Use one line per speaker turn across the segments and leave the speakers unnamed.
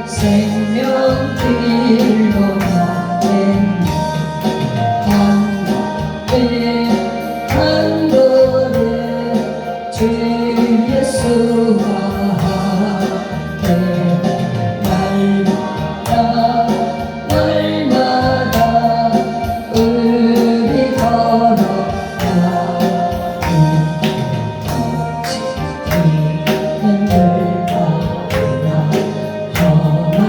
생명길로 가겠네. 한 걸음 주 예수와 함께 날마다 우리 걸어가니 지키는 들바위나 험한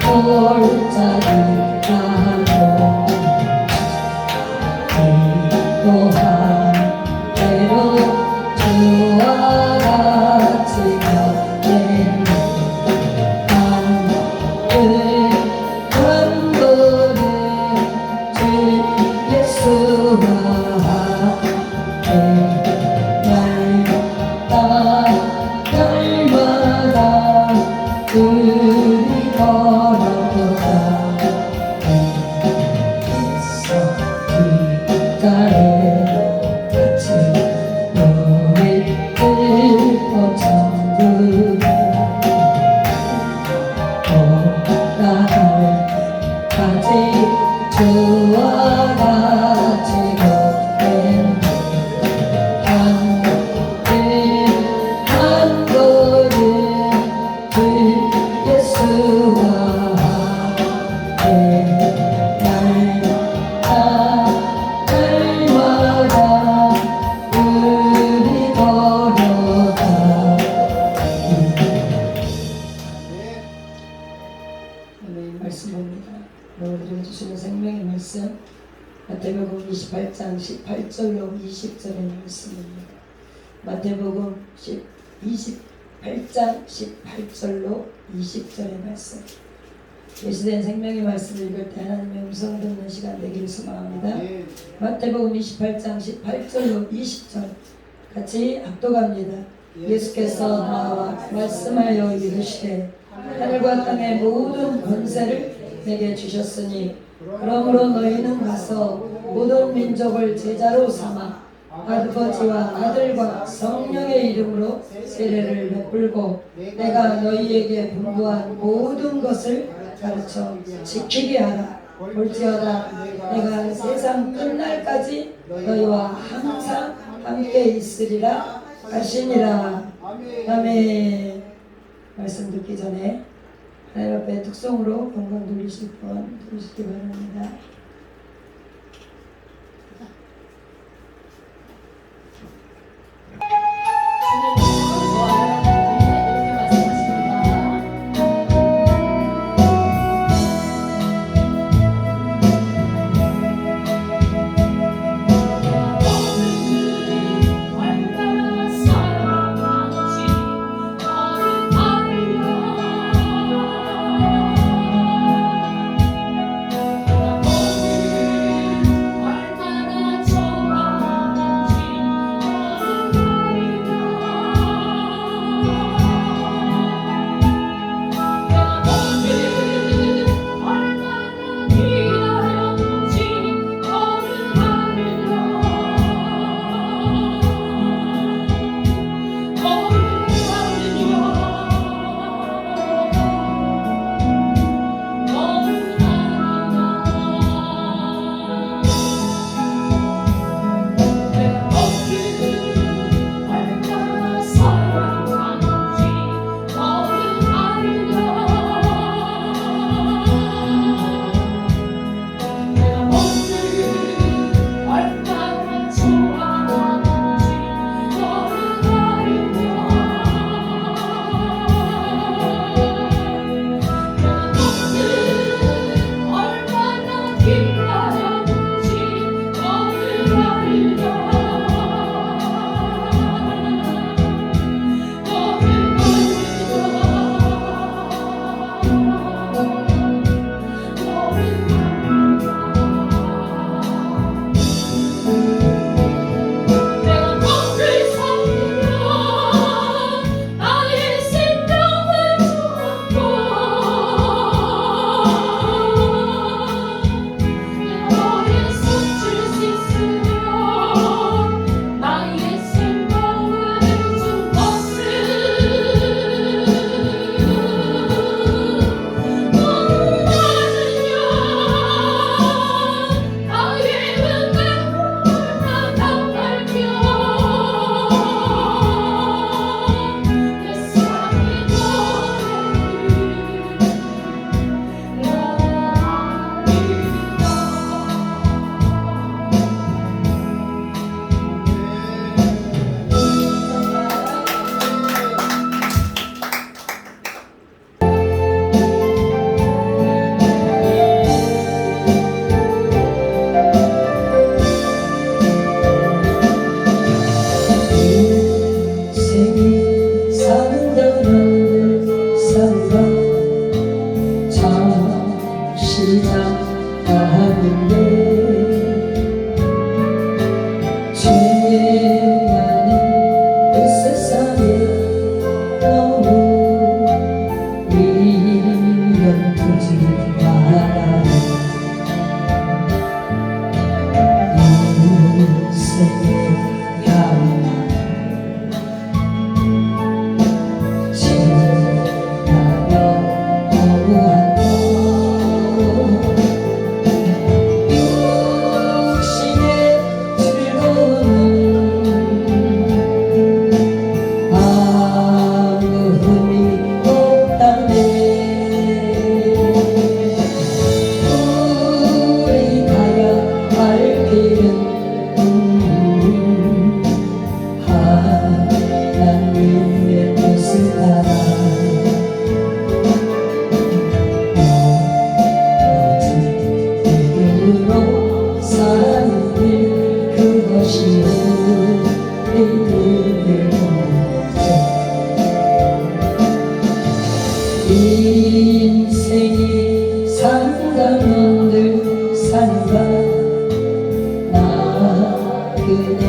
골짜기라도 또한 때로 주와 같이 가겠네. 한 걸음 주 예수와 함께 날마다 우리 걸어가 있어. 뒷가에 같이 우리 늙고 천국에 올라갈 때까지 주와 같이 걷겠네. 한 걸음 주 예수와 함께 날마다 우리 걸어가니. 말씀 봅니다. 여러분들이 주시는 생명의 말씀 마태복음 28장 18절로 20절의 말씀입니다. 마태복음 28장 18절로 20절의 말씀. 계시된 생명의 말씀을 읽을 때 하나님의 음성 듣는 시간 되기를 소망합니다. 마태복음 28장 18절로 20절 같이 합독합니다. 예수께서 나와 말씀하여 이르시되 하늘과 땅의 모든 권세를 내게 주셨으니 그러므로 너희는 가서 모든 민족을 제자로 삼아 아버지와 아들과 성령의 이름으로 세례를 베풀고 내가 너희에게 분부한 모든 것을 가르쳐 지키게 하라. 볼지어다 내가 세상 끝날까지 너희와 항상 함께 있으리라 하시니라. 아멘. 말씀 듣기 전에 하나님 앞에 특성으로 건강 돌리실 분 돌리시기 바랍니다. 상담원들 산다 나그네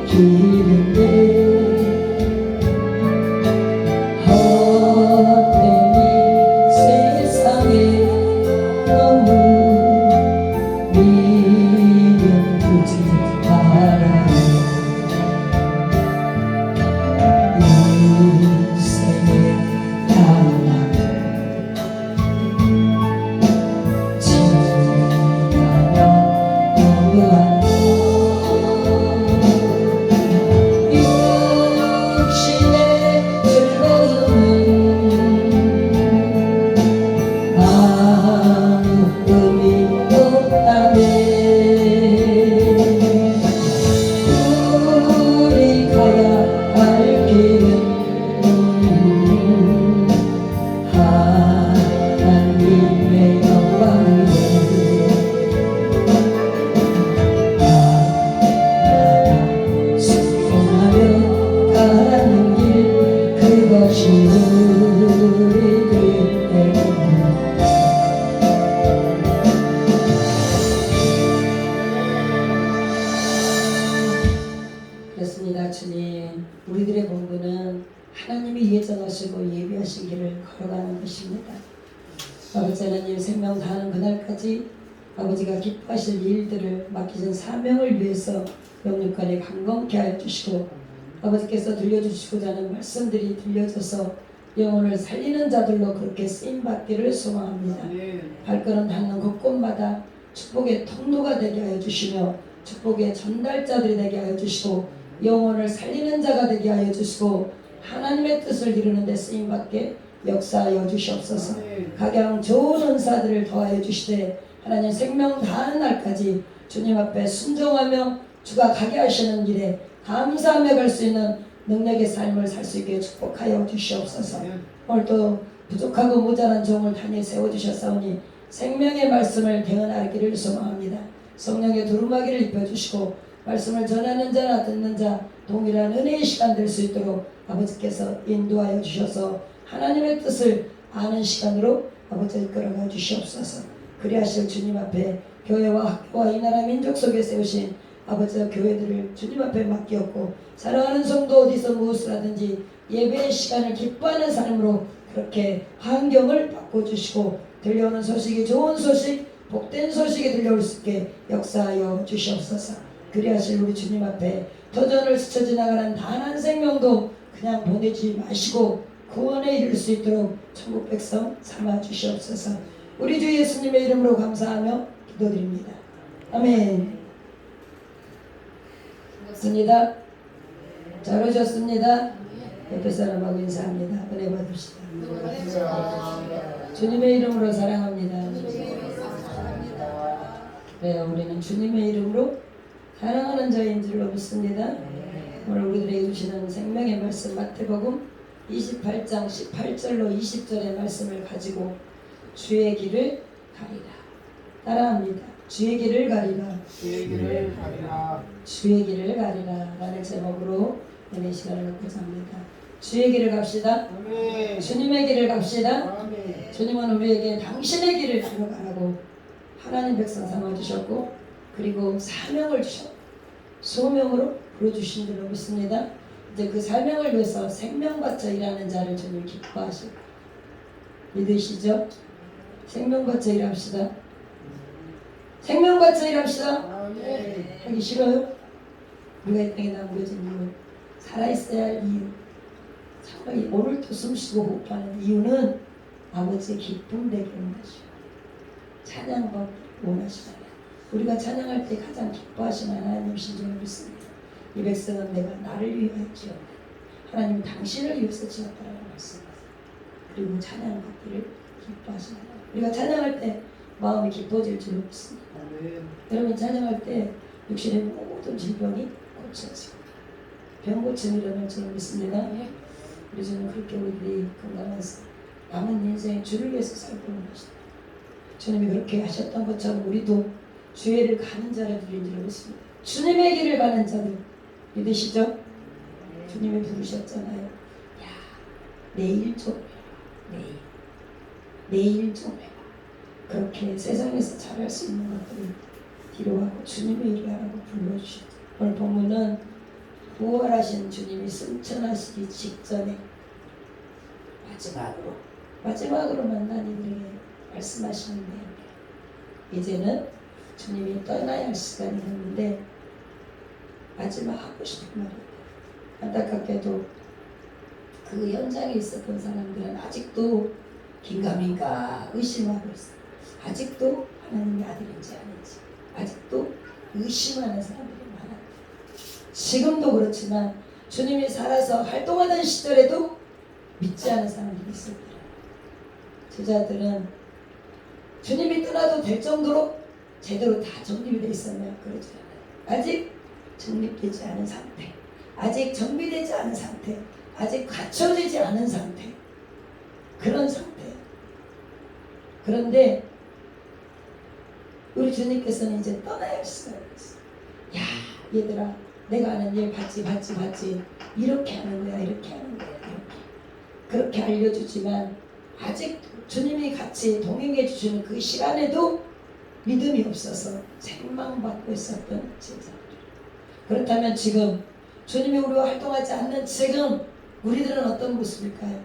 길인데 헛되이 세상에 너무 미련 두지 말아요. 인생의 단락 지나며 너무한 육신의 즐거움은 아무 의미 없다네. 우리 가야 할 길은 하나님의 영광을 순종하며 가는 길 그것이 우리들의 그렇습니다. 주님, 우리들의 본분은 하나님이 예정하시고 예비하신 길을 걸어가는 것입니다. 아버지 하나님, 생명 다하는 그날까지 아버지가 기뻐하실 일들을 맡기신 사명을 위해서 영육간에 강건케 하여 주시고 아버지께서 들려주시고자 하는 말씀들이 들려져서 영혼을 살리는 자들로 그렇게 쓰임받기를 소망합니다. 발걸음 닿는 곳곳마다 축복의 통로가 되게 하여 주시며 축복의 전달자들이 되게 하여 주시고 영혼을 살리는 자가 되게 하여 주시고 하나님의 뜻을 이루는 데 쓰임받게 역사하여 주시옵소서. 각양 좋은 은사들을 더하여 주시되 하나님 생명 다하는 날까지 주님 앞에 순종하며 주가 가게 하시는 길에 감사하며 갈 수 있는 능력의 삶을 살 수 있게 축복하여 주시옵소서. 오늘도 부족하고 모자란 종을 단에 세워주셨사오니 생명의 말씀을 대언하기를 소망합니다. 성령의 두루마기를 입혀주시고 말씀을 전하는 자나 듣는 자 동일한 은혜의 시간 될 수 있도록 아버지께서 인도하여 주셔서 하나님의 뜻을 아는 시간으로 아버지 이끌어가 주시옵소서. 그리하실 주님 앞에 교회와 학교와 이 나라 민족 속에 세우신 아버지와 교회들을 주님 앞에 맡겼고 사랑하는 성도 어디서 무엇을 하든지 예배의 시간을 기뻐하는 삶으로 그렇게 환경을 바꿔주시고 들려오는 소식이 좋은 소식 복된 소식이 들려올 수 있게 역사하여 주시옵소서. 그리하실 우리 주님 앞에 터전을 스쳐 지나가는 단 한 생명도 그냥 보내지 마시고 구원에 이를 수 있도록 천국 백성 삼아 주시옵소서. 우리 주 예수님의 이름으로 감사하며 기도드립니다. 아멘. 좋습니다. 잘 오셨습니다. 옆에 사람하고 인사합니다. 은혜 받읍시다. 주님의 이름으로 사랑합니다. 네, 우리는 주님의 이름으로 사랑하는 자인 줄로 믿습니다. 오늘 우리들에게 주시는 생명의 말씀 마태복음 28장 18절로 20절의 말씀을 가지고 주의 길을 가리라. 따라합니다. 주의 길을 가리라.
주의 길을 가리라.
주의 길을 가리라 라는 제목으로 은혜 시간을 갖고자 합니다. 주의 길을 갑시다.
아멘.
주님의 길을 갑시다.
아멘.
주님은 우리에게 당신의 길을 걸어가라고 하나님 백성 삼아주셨고 그리고 사명을 주셨고 소명으로 부르주신 줄로 믿습니다. 이제 그 사명을 위해서 생명 바쳐 일하는 자를 주님 기뻐하실 믿으시죠? 생명 바쳐 일합시다. 생명 바쳐 일합시다.
아멘.
하기 싫어요? 우리가 이 땅에 남겨진 이유, 살아있어야 할 이유, 정말 오늘도 숨쉬고 호흡하는 이유는 아버지의 기쁨 되게 원하시고 찬양받기 원하시잖아요. 우리가 찬양할 때 가장 기뻐하시는 하나님이신 줄 믿습니다. 이 백성은 내가 나를 위하여 지었다. 하나님 당신을 위해서 지었다라고 말씀하세요. 그리고 찬양받기를 기뻐하시는 하나님. 우리가 찬양할 때 마음이 기뻐질 줄 믿습니다.
아멘.
여러분 찬양할 때 육신의 모든 질병이 고쳐지고 병 고침이 일어날 줄 믿습니다. 우리 주는 그렇게 우리들이 건강해서 남은 인생 주를 위해서 살고 있는 것이다. 주님이 그렇게 하셨던 것처럼 우리도 주의를 가는 자를 드린 줄 믿습니다. 주님의 길을 가는 자들 믿으시죠? 주님이 부르셨잖아요. 야, 내일 좀 해라. 내일 좀 해라. 그렇게 세상에서 잘할 수 있는 것들을 뒤로 하고 주님의 일을 하라고 불러주셨죠. 오늘 본문은 부활하신 주님이 승천하시기 직전에 마지막으로 만난 이들에게 말씀하시는데, 이제는 주님이 떠나야 할 시간이 됐는데 마지막 하고 싶은 말이, 안타깝게도 그 현장에 있었던 사람들은 아직도 긴가민가 의심하고 있어요. 아직도 하나님의 아들인지 아닌지 아직도 의심하는 사람들이 많아요. 지금도 그렇지만 주님이 살아서 활동하던 시절에도 믿지 않은 사람들이 있을 거예요. 제자들은 주님이 떠나도 될 정도로 제대로 다 정립이 되어 있었나요? 그렇지 않아요. 아직 정립되지 않은 상태, 아직 정비되지 않은 상태, 아직 갖춰지지 않은 상태, 그런 상태. 그런데 우리 주님께서는 이제 떠나야 할 시간이 있어요. 야, 얘들아, 내가 하는 일 봤지. 이렇게 하는 거야, 이렇게. 그렇게 알려주지만 아직 주님이 같이 동행해 주시는 그 시간에도 믿음이 없어서 책망받고 있었던 제자들. 그렇다면 지금 주님이 우리와 활동하지 않는 지금 우리들은 어떤 모습일까요?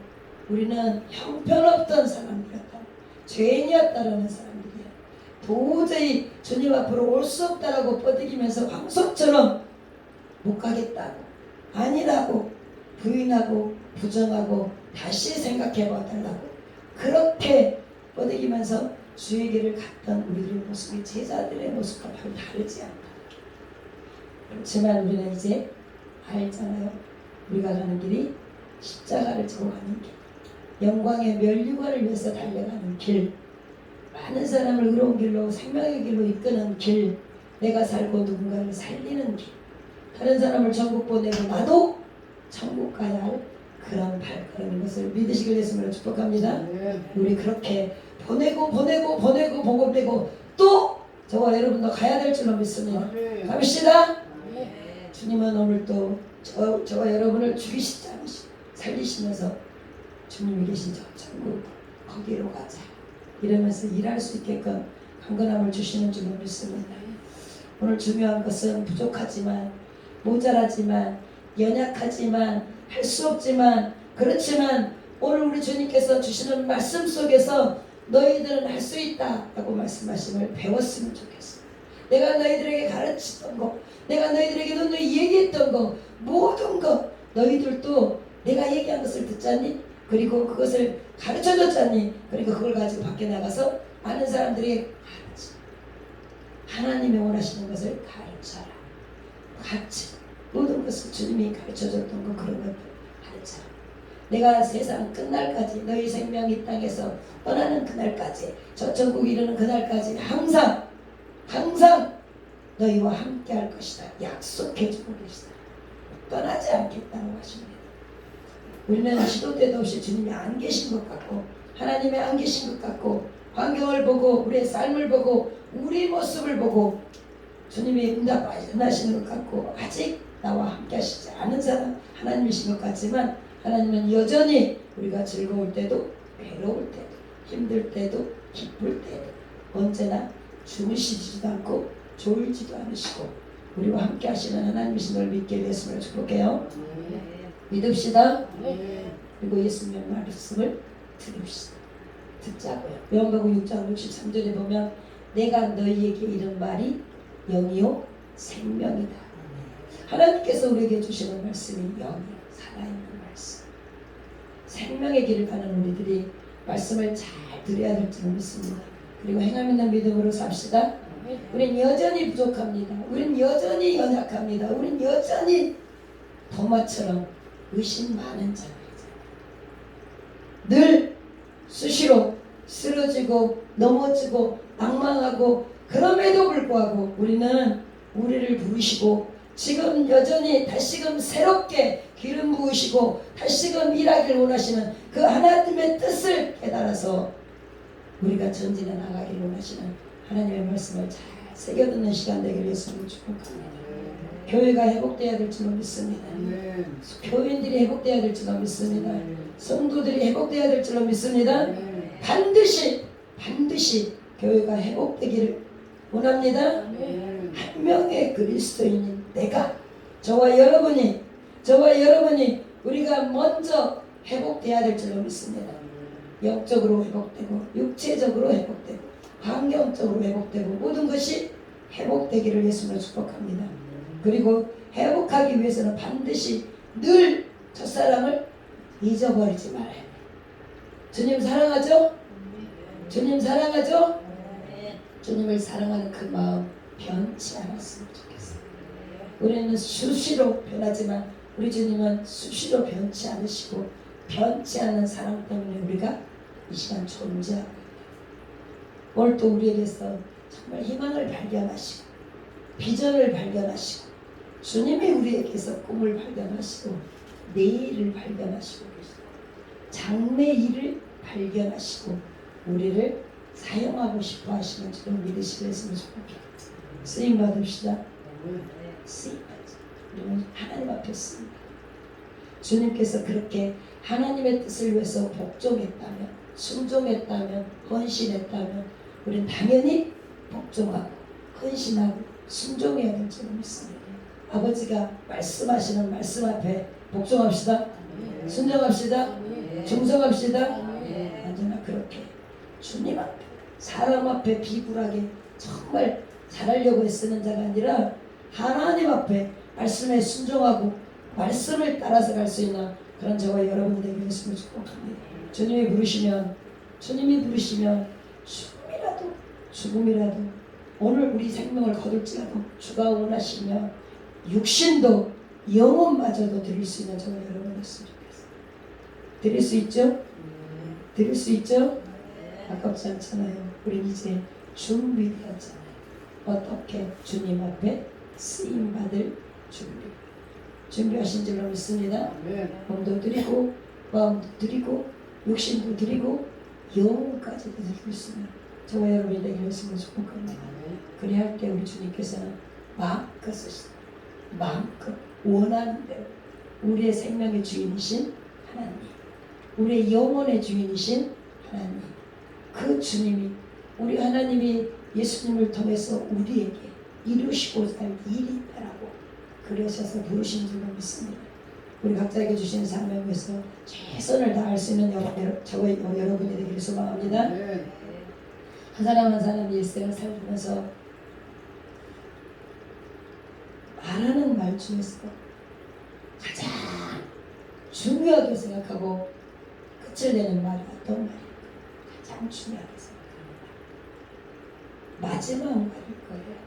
우리는 형편없던 사람들이었다. 죄인이었다라는 사람들이에요. 도저히 주님 앞으로 올 수 없다라고 뻗어기면서 황소처럼 못 가겠다고, 아니라고 부인하고 부정하고 다시 생각해 봐달라고 그렇게 뻗어기면서 주의 길을 갔던 우리들의 모습이 제자들의 모습과 별로 다르지 않다. 그렇지만 우리는 이제 알잖아요. 우리가 가는 길이 십자가를 지고 가는 길, 영광의 멸류관을 위해서 달려가는 길, 많은 사람을 의로운 길로 생명의 길로 이끄는 길, 내가 살고 누군가를 살리는 길, 다른 사람을 천국 보내고 나도 천국 가야 할 그런 발걸음인 것을 믿으시길 예수님으로 축복합니다. 우리 그렇게 보내고 보고되고 또 저와 여러분도 가야 될 줄로 믿습니다. 갑시다. 주님은 오늘 또 저와 여러분을 죽이시지 않으시고 살리시면서 주님이 계신 저 천국 거기로 가자 이러면서 일할 수 있게끔 강건함을 주시는 줄로 믿습니다. 오늘 중요한 것은 부족하지만, 모자라지만, 연약하지만, 할 수 없지만, 그렇지만 오늘 우리 주님께서 주시는 말씀 속에서 너희들은 할 수 있다 라고 말씀하심을 배웠으면 좋겠어. 내가 너희들에게 가르치던 거, 내가 너희들에게 너희 얘기했던 거, 모든 것 너희들도 내가 얘기한 것을 듣잖니? 그리고 그것을 가르쳐줬잖니? 그리고 그걸 가지고 밖에 나가서 아는 사람들에게 가르쳐. 하나님이 원하시는 것을 가르쳐라. 같이 모든 것을 주님이 가르쳐줬던 거, 그런 것들 가르쳐라. 내가 세상 끝날까지, 너희 생명이 이 땅에서 떠나는 그날까지, 저 천국 이르는 그날까지 항상 너희와 함께 할 것이다. 약속해주고 계시다. 떠나지 않겠다고 하십니다. 우리는 시도 때도 없이 주님이 안 계신 것 같고, 하나님이 안 계신 것 같고, 환경을 보고, 우리의 삶을 보고, 우리 모습을 보고 주님이 응답하시는 것 같고, 아직 나와 함께 하시지 않은 사람 하나님이신 것 같지만, 하나님은 여전히 우리가 즐거울 때도 괴로울 때도 힘들 때도 기쁠 때도 언제나 주무시지도 않고 졸지도 않으시고 우리와 함께 하시는 하나님이신 걸 믿게 되었음을 축복해요. 믿읍시다. 그리고 예수님의 말씀을 들읍시다. 듣자고요. 요한복음 6장 63절에 보면 내가 너희에게 이른 말이 영이요 생명이다. 하나님께서 우리에게 주시는 말씀이 영이요 살아있는 말씀, 생명의 길을 가는 우리들이 말씀을 잘 들어야 될 줄 믿습니다. 그리고 행함 있는 믿음으로 삽시다. 우린 여전히 부족합니다. 우린 여전히 연약합니다. 우린 여전히 도마처럼 의심 많은 자들이잖아요. 늘 수시로 쓰러지고 넘어지고 낭망하고, 그럼에도 불구하고 우리는 우리를 부르시고 지금 여전히 다시금 새롭게 기름 부으시고 다시금 일하기를 원하시는 그 하나님의 뜻을 깨달아서 우리가 전진해 나가기를 원하시는 하나님의 말씀을 잘 새겨듣는 시간 되기를 예수님을 축복합니다. 교회가 회복되어야 될 줄로 믿습니다. 교인들이 회복되어야 될 줄로 믿습니다. 성도들이 회복되어야 될 줄로 믿습니다. 반드시 교회가 회복되기를 원합니다.
아멘.
한 명의 그리스도인인 내가 저와 여러분이 우리가 먼저 회복돼야 될 줄로 믿습니다. 영적으로 회복되고 육체적으로 회복되고 환경적으로 회복되고 모든 것이 회복되기를 예수님을 축복합니다. 그리고 회복하기 위해서는 반드시 늘 첫사랑을 잊어버리지 말아야 해요. 주님 사랑하죠? 주님 사랑하죠? 주님을 사랑하는 그 마음 변치 않았으면 좋겠어요. 우리는 수시로 변하지만 우리 주님은 수시로 변치 않으시고 변치 않는 사랑 때문에 우리가 이 시간 존재하고 있다. 오늘 또 우리에게서 정말 희망을 발견하시고 비전을 발견하시고 주님이 우리에게서 꿈을 발견하시고 내일을 발견하시고 계시고 장래일을 발견하시고 우리를 사용하고 싶어 하시는 줄을 믿으시겠으면 좋겠습니다. 쓰임 받읍시다. 쓰임 받자. 우리는 하나님 앞에 씁니다. 주님께서 그렇게 하나님의 뜻을 위해서 복종했다면, 순종했다면, 헌신했다면 우리는 당연히 복종하고 헌신하고 순종해야 될 줄을 믿습니다. 아버지가 말씀하시는 말씀 앞에 복종합시다. 순종합시다. 충성합시다. 언제나 그렇게 주님 앞에 사람 앞에 비굴하게 정말 잘하려고 애쓰는 자가 아니라 하나님 앞에 말씀에 순종하고 말씀을 따라서 갈 수 있는 그런 저와 여러분이 되게 했으면 축복합니다. 주님이 부르시면 죽음이라도 오늘 우리 생명을 거둘지라도 주가 원하시면 육신도 영혼마저도 드릴 수 있는 저와 여러분 됐으면 좋겠어요. 드릴 수 있죠? 드릴 수 있죠? 아깝지 않잖아요. 우리 이제 준비되었잖아요. 어떻게 주님 앞에 쓰임받을 준비하신 줄로 믿습니다. 몸도 드리고 마음도 드리고 육신도 드리고 영혼까지도 드릴 수 있는 저와 여러분이 되게 했으면 축복합니다. 그리할 때 우리 주님께서는 마음껏 쓰시다. 마음껏 원하는 대로 우리의 생명의 주인이신 하나님, 우리의 영혼의 주인이신 하나님, 그 주님이 우리 하나님이 예수님을 통해서 우리에게 이루시고자 할 일이 있다라고 그러셔서 부르신 줄로 믿습니다. 우리 각자에게 주신 사명을 위해서 최선을 다할 수 있는 저와 여러분이 되기를 소망합니다. 한 사람 한 사람 일생을 살면서 말하는 말 중에서 가장 중요하게 생각하고 끝을 내는 말이 어떤 말일까? 가장 중요하게 생각합니다. 마지막 말일 거예요.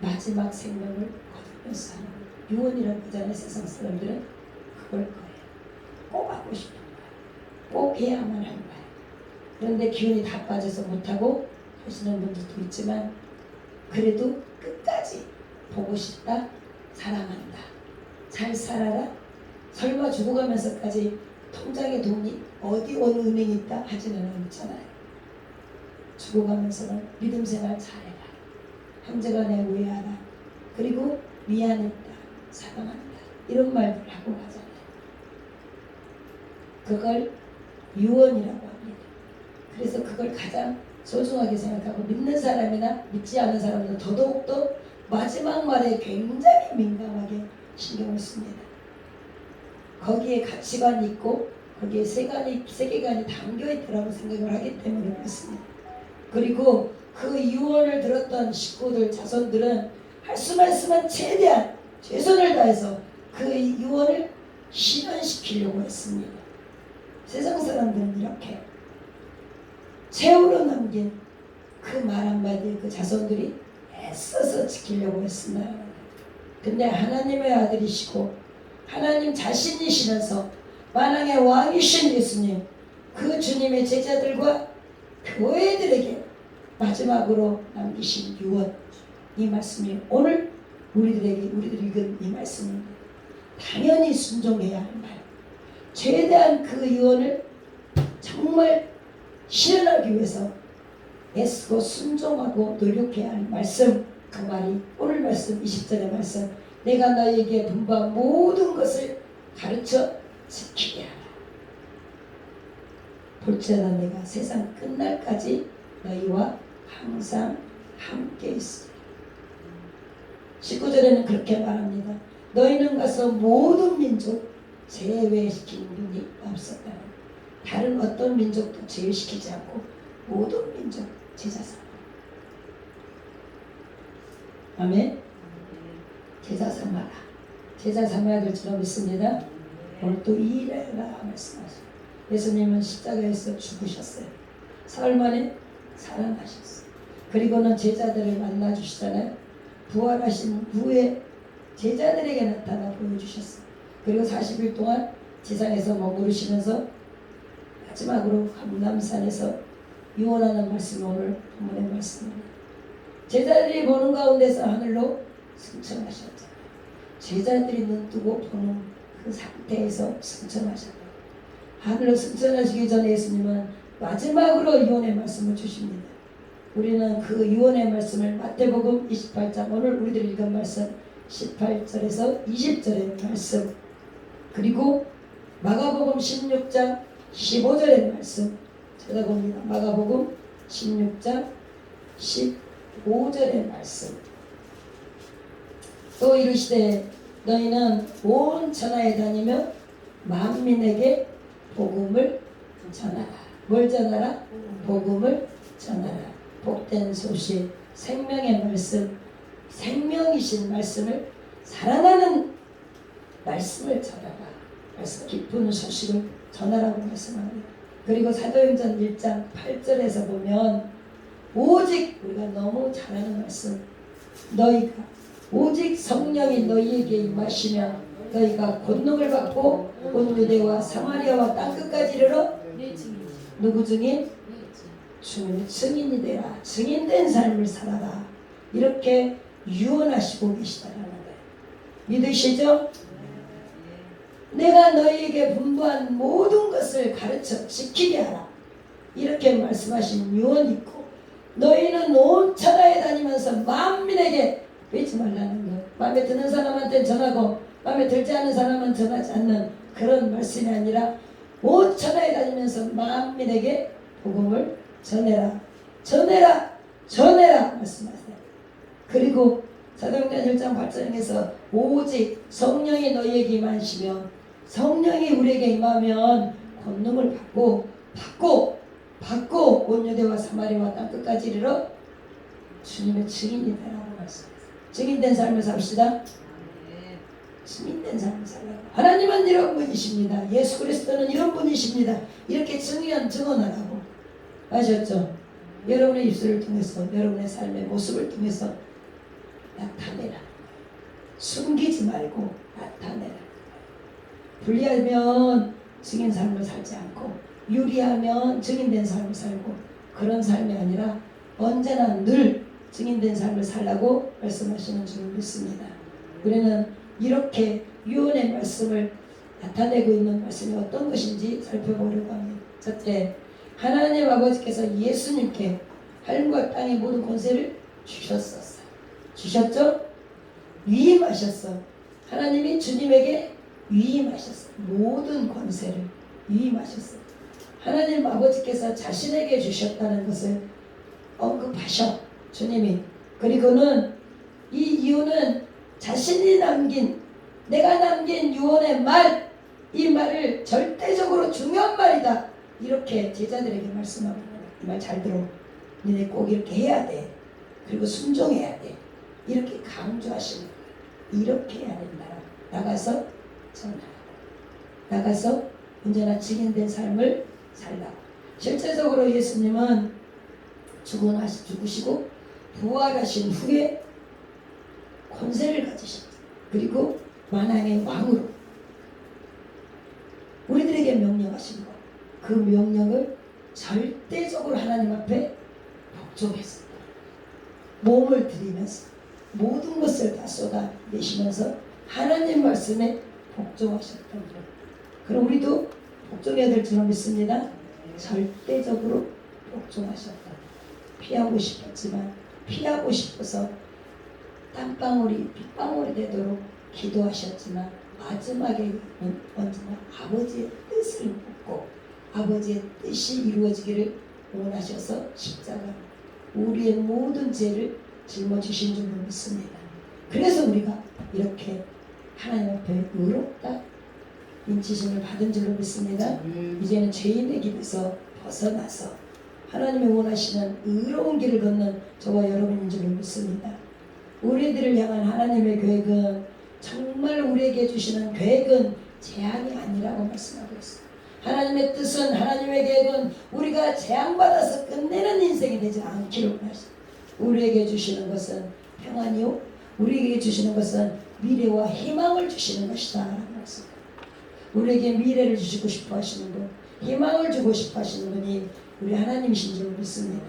마지막 생명을 거두면서 하는 유언이라고 하잖아요. 세상 사람들은 그걸 거예요. 꼭 하고 싶은 말, 꼭 해야만 할 말. 그런데 기운이 다 빠져서 못하고 하시는 분들도 있지만 그래도 끝까지 보고 싶다, 사랑한다, 잘 살아라. 설마 죽어가면서까지 통장에 돈이 어디 어느 은행에 있다 하지는 않잖아요. 죽어가면서는 믿음 생활 잘해라, 형제가 내 오해하라, 그리고 미안했다, 사랑한다, 이런 말들 하고 가잖아요. 그걸 유언이라고 합니다. 그래서 그걸 가장 소중하게 생각하고 믿는 사람이나 믿지 않는 사람은 더더욱더 마지막 말에 굉장히 민감하게 신경을 씁니다. 거기에 가치관이 있고 거기에 세계관이 담겨있다고 생각을 하기 때문에 그렇습니다. 그리고 그 유언을 들었던 식구들, 자손들은 할 수만 있으면 최대한 최선을 다해서 그 유언을 실현시키려고 했습니다. 세상 사람들은 이렇게 세월호 남긴 그 말 한마디에 그 자손들이 애써서 지키려고 했습니다. 근데 하나님의 아들이시고 하나님 자신이시면서 만왕의 왕이신 예수님, 그 주님의 제자들과 교회들에게 마지막으로 남기신 유언, 이 말씀이 오늘 우리들이 읽은 이 말씀입니다. 당연히 순종해야 할 말, 최대한 그 유언을 정말 실현하기 위해서 애쓰고 순종하고 노력해야 할 말씀, 그 말이 오늘 말씀 20절의 말씀, 내가 너에게 분부한 모든 것을 가르쳐 지키게 하라. 볼지어다 내가 세상 끝날까지 너희와 항상 함께 있으리. 19절에는 그렇게 말합니다. 너희는 가서 모든 민족 제외시킨 분이 없었다. 다른 어떤 민족도 제외시키지 않고 모든 민족 제자 삼아. 아멘. 제자 삼아라. 제자 삼아야 될 줄로 믿습니다. 오늘 또 일해라 말씀하시고, 예수님은 십자가에서 죽으셨어요. 사흘 만에 살아나셨어요. 그리고는 제자들을 만나주시잖아요. 부활하신 후에 제자들에게 나타나 보여주셨어요. 그리고 40일 동안 지상에서 머무르시면서 마지막으로 감람산에서 유언하는 말씀이 오늘 본문의 말씀입니다. 제자들이 보는 가운데서 하늘로 승천하셨잖아요. 제자들이 눈뜨고 보는 그 상태에서 승천하셨어요. 하늘로 승천하시기 전에 예수님은 마지막으로 유언의 말씀을 주십니다. 우리는 그 유언의 말씀을 마태복음 28장, 오늘 우리들이 읽은 말씀 18절에서 20절의 말씀, 그리고 마가복음 16장 15절의 말씀 찾아봅니다. 마가복음 16장 15절의 말씀. 또 이르시되 너희는 온 천하에 다니며 만민에게 복음을 전하라. 뭘 전하라? 복음을 전하라. 복된 소식, 생명의 말씀, 생명이신 말씀을, 살아나는 말씀을 전하라. 말씀 깊은 소식을 전하라고 말씀합니다. 그리고 사도행전 1장 8절에서 보면 오직, 우리가 너무 잘 아는 말씀, 너희가 오직 성령이 너희에게 임하시면 너희가 권능을 받고 온 유대와 사마리아와 땅끝까지 이르러 누구 증인? 주님의 증인이 되라. 증인된 삶을 살아라. 이렇게 유언하시고 계시다라는 거예요. 믿으시죠? 내가 너희에게 분부한 모든 것을 가르쳐 지키게 하라. 이렇게 말씀하신 유언이 있고, 너희는 온 천하에 다니면서 만민에게 빼지 말라는 것. 마음에 드는 사람한테 전하고 마음에 들지 않는 사람은 전하지 않는 그런 말씀이 아니라 온 천하에 다니면서 만민에게 복음을 전해라. 전해라. 전해라 말씀하세요. 그리고 사도행전 1장 8절에서 오직 성령이 너희에게 임하시면, 성령이 우리에게 임하면 권능을 받고 온 유대와 사마리아와 땅끝까지 이르러 주님의 증인이 되라고 말씀하세요. 증인된 삶을 삽시다. 증인된 삶을 살라고. 하나님은 이런 분이십니다. 예수 그리스도는 이런 분이십니다. 이렇게 증언하라고. 아셨죠? 여러분의 입술을 통해서, 여러분의 삶의 모습을 통해서 나타내라. 숨기지 말고 나타내라. 불리하면 증인 삶을 살지 않고, 유리하면 증인된 삶을 살고, 그런 삶이 아니라 언제나 늘 증인된 삶을 살라고 말씀하시는 줄 믿습니다. 우리는 이렇게 유언의 말씀을 나타내고 있는 말씀이 어떤 것인지 살펴보려고 합니다. 첫째, 하나님 아버지께서 예수님께 하늘과 땅의 모든 권세를 주셨었어요. 주셨죠? 위임하셨어. 하나님이 주님에게 위임하셨어. 모든 권세를 위임하셨어. 하나님 아버지께서 자신에게 주셨다는 것을 언급하셔. 주님이. 그리고는 이 이유는 자신이 남긴, 내가 남긴 유언의 말, 이 말을 절대적으로 중요한 말이다. 이렇게 제자들에게 말씀합니다. 이 말 잘 들어. 너네 꼭 이렇게 해야 돼. 그리고 순종해야 돼. 이렇게 강조하시는 거예요. 이렇게 해야 된다. 나가서 전하라. 나가서 언제나 증인된 삶을 살라. 실제적으로 예수님은 죽으시고 부활하신 후에 권세를 가지셨죠. 그리고 만왕의 왕으로 우리들에게 명령하신 것, 그 명령을 절대적으로 하나님 앞에 복종했습니다. 몸을 들이면서 모든 것을 다 쏟아내시면서 하나님 말씀에 복종하셨던 것. 그럼 우리도 복종해야 될 줄로 믿습니다. 절대적으로 복종하셨다. 피하고 싶었지만, 피하고 싶어서 땀방울이 빗방울이 되도록 기도하셨지만, 마지막에는 언제나 아버지의 뜻을 묻고 아버지의 뜻이 이루어지기를 원하셔서 십자가 우리의 모든 죄를 짊어지신 줄로 믿습니다. 그래서 우리가 이렇게 하나님 앞에 의롭다 인치심을 받은 줄로 믿습니다. 이제는 죄인의 길에서 벗어나서 하나님의 원하시는 의로운 길을 걷는 저와 여러분인 줄로 믿습니다. 우리들을 향한 하나님의 계획은 정말 우리에게 주시는 계획은 재앙이 아니라고 말씀하고 있습니다. 하나님의 뜻은 하나님의 계획은 우리가 재앙받아서 끝내는 인생이 되지 않기를 원하십니다. 우리에게 주시는 것은 평안이요 우리에게 주시는 것은 미래와 희망을 주시는 것이다 라고 말씀합니다. 우리에게 미래를 주시고 싶어 하시는 분, 희망을 주고 싶어 하시는 분이 우리 하나님이신 줄 믿습니다.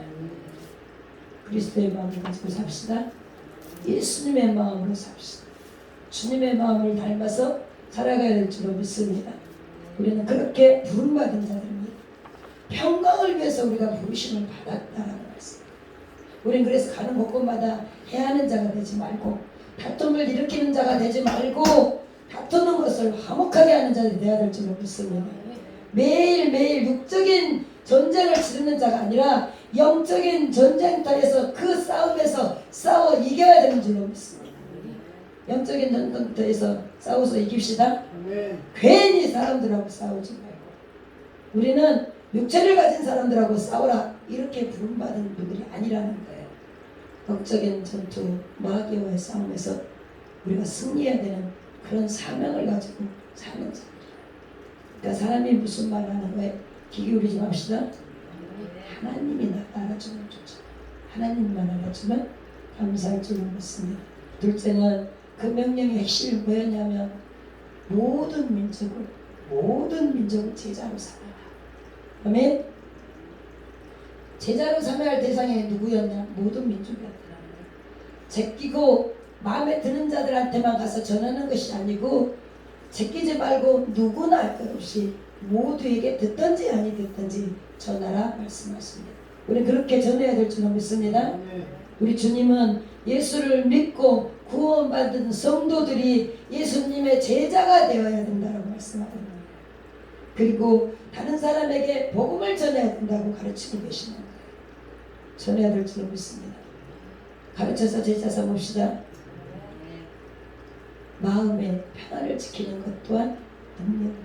그리스도의 마음을 가지고 삽시다. 예수님의 마음으로 삽시다. 주님의 마음을 닮아서 살아가야 될 줄로 믿습니다. 우리는 그렇게 부름받은 자들입니다. 평강을 위해서 우리가 부르심을 받았다라고 말씀합니다. 우리는 그래서 가는 곳곳마다 해하는 자가 되지 말고 다툼을 일으키는 자가 되지 말고 다투는 것을 화목하게 하는 자들이 되어야 될 줄로 믿습니다. 매일매일 육적인 전쟁을 치르는 자가 아니라 영적인 전쟁터에서 그 싸움에서 싸워 이겨야 되는 줄로 믿습니다. 영적인 전쟁터에서 싸워서 이깁시다. 괜히 사람들하고 싸우지 말고 우리는 육체를 가진 사람들하고 싸우라 이렇게 부름받은 분들이 아니라는 거예요. 영적인 전투 마귀와의 싸움에서 우리가 승리해야 되는 그런 사명을 가지고 사는 자입니다. 그러니까 사람이 무슨 말을 하는 거에 귀 기울이지 맙시다. 하나님이 알아주면 좋죠. 하나님만 알아주면 감사할 줄로 믿습니다. 둘째는 그 명령의 핵심이 뭐였냐면 모든 민족을 제자로 삼아라. 아멘. 제자로 삼아야 할 대상이 누구였냐? 모든 민족이었더라는 거예요. 제끼고 마음에 드는 자들한테만 가서 전하는 것이 아니고 제끼지 말고 누구나 할 것 없이 모두에게 듣든지 아니 듣든지 전하라 말씀하십니다. 우리 그렇게 전해야 될 줄로 믿습니다. 우리 주님은 예수를 믿고 구원받은 성도들이 예수님의 제자가 되어야 된다고 말씀하거든요. 그리고 다른 사람에게 복음을 전해야 된다고 가르치고 계시는 거예요. 전해야 될 줄로 믿습니다. 가르쳐서 제자 삼읍시다. 마음의 평안을 지키는 것 또한 능력을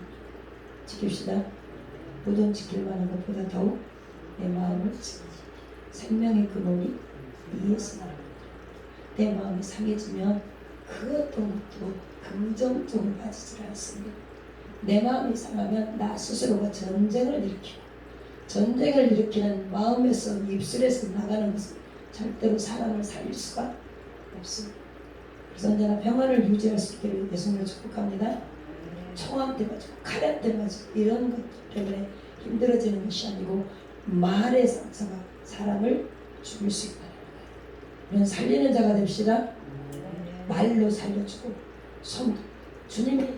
지킵시다. 모든 지킬 만한 것보다 더욱 내 마음을 지키지. 생명의 근원이 이에서 나옵니다. 내 마음이 상해지면 그 어떤 것도 긍정적으로 가지질 않습니다. 내 마음이 상하면 나 스스로가 전쟁을 일으키는 마음에서 입술에서 나가는 것은 절대로 사람을 살릴 수가 없습니다. 그래서 언제나 평안을 유지할 수 있기를 예수님을 축복합니다. 총알 때 맞고 칼에 때 맞고 이런 것 때문에 힘들어지는 것이 아니고 말의 상처가 사람을 죽일 수 있다는 거예요. 우리는 살리는 자가 됩시다. 말로 살려주고 주님이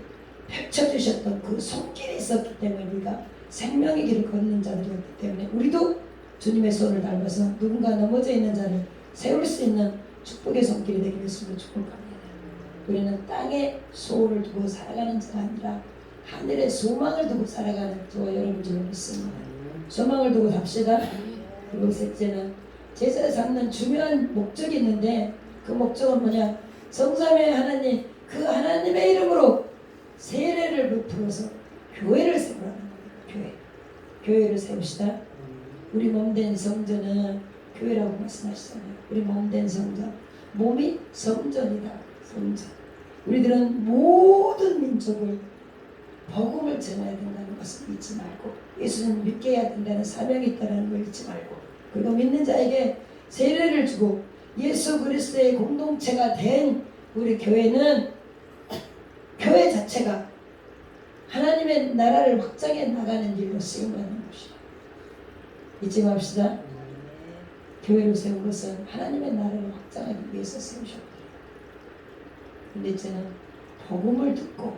펼쳐주셨던 그 손길이 있었기 때문에 우리가 생명의 길을 걷는 자들이었기 때문에 우리도 주님의 손을 닮아서 누군가 넘어져 있는 자를 세울 수 있는 축복의 손길이 되기를 예수님을 축복합니다. 우리는 땅에 소원을 두고 살아가는 자가 아니라 하늘의 소망을 두고 살아가는 저와 여러분 줄 믿습니다. 소망을 두고 삽시다. 그리고 셋째는 제자를 삼는 중요한 목적이 있는데 그 목적은 뭐냐? 성삼위의 하나님, 그 하나님의 이름으로 세례를 베풀어서 교회를 세우라는 겁니다. 교회를 세웁시다. 우리 몸된 성전은 교회라고 말씀하시잖아요. 우리 몸된 성전, 몸이 성전이다. 성전. 우리들은 모든 민족을 복음을 전해야 된다는 것을 잊지 말고 예수는 믿게 해야 된다는 사명이 있다는 걸 잊지 말고 그리고 믿는 자에게 세례를 주고 예수 그리스도의 공동체가 된 우리 교회는 교회 자체가 하나님의 나라를 확장해 나가는 일로 세우라는 것이다. 잊지 맙시다. 교회를 세운 것은 하나님의 나라를 확장하기 위해서 세우셨다. 근데 이제는 복음을 듣고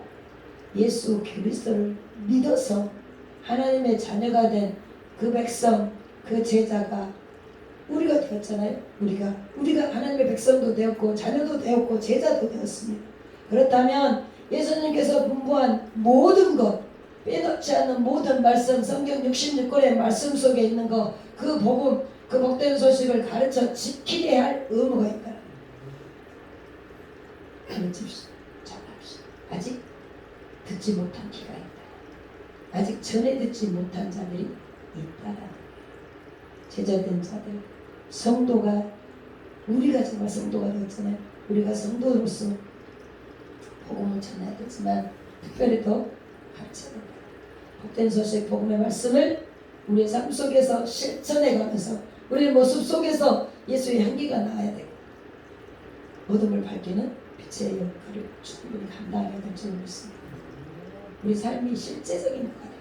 예수 그리스도를 믿어서 하나님의 자녀가 된 그 백성, 그 제자가 우리가 되었잖아요. 우리가 하나님의 백성도 되었고 자녀도 되었고 제자도 되었습니다. 그렇다면 예수님께서 분부한 모든 것 빼놓지 않는 모든 말씀, 성경 66권의 말씀 속에 있는 거, 그 복음, 그 복된 소식을 가르쳐 지키게 할 의무가 있다. 가르칩시다. 전합시다. 아직 듣지 못한 기가 있다. 아직 전에 듣지 못한 자들이 있다. 제자된 자들, 성도가, 우리가 정말 성도가 되었잖아요. 우리가 성도로서 복음을 전해야 되지만 특별히 더 가르쳐야 된다. 복된 소식, 복음의 말씀을 우리의 삶 속에서 실천해가면서 우리의 모습 속에서 예수의 향기가 나와야 되고 어둠을 밝히는 빛의 역할을 충분히 감당해야 될 줄 믿습니다. 우리 삶이 실제적인 것 같아요.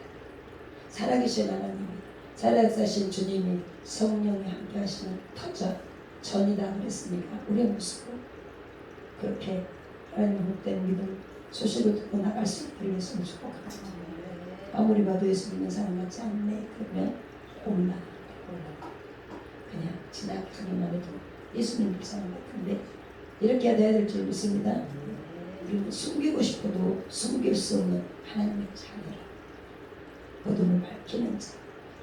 살아계신 하나님이, 살아계신 주님이 성령이 함께 하시는 터전, 전이다 그랬으니까 우리의 모습으로 그렇게 하나님의 복된 믿음 소식을 듣고 나갈 수 있도록 예수를 축복합니다. 아무리 봐도 예수 믿는 사람 같지 않네. 그러면 곤란해. 그냥 지나가기만 해도 예수 믿는 사람 같은데 이렇게 돼야 될 줄 믿습니다. 그리고 숨기고 싶어도 숨길 수 없는 하나님의 자녀라. 어둠을 밝히는 자,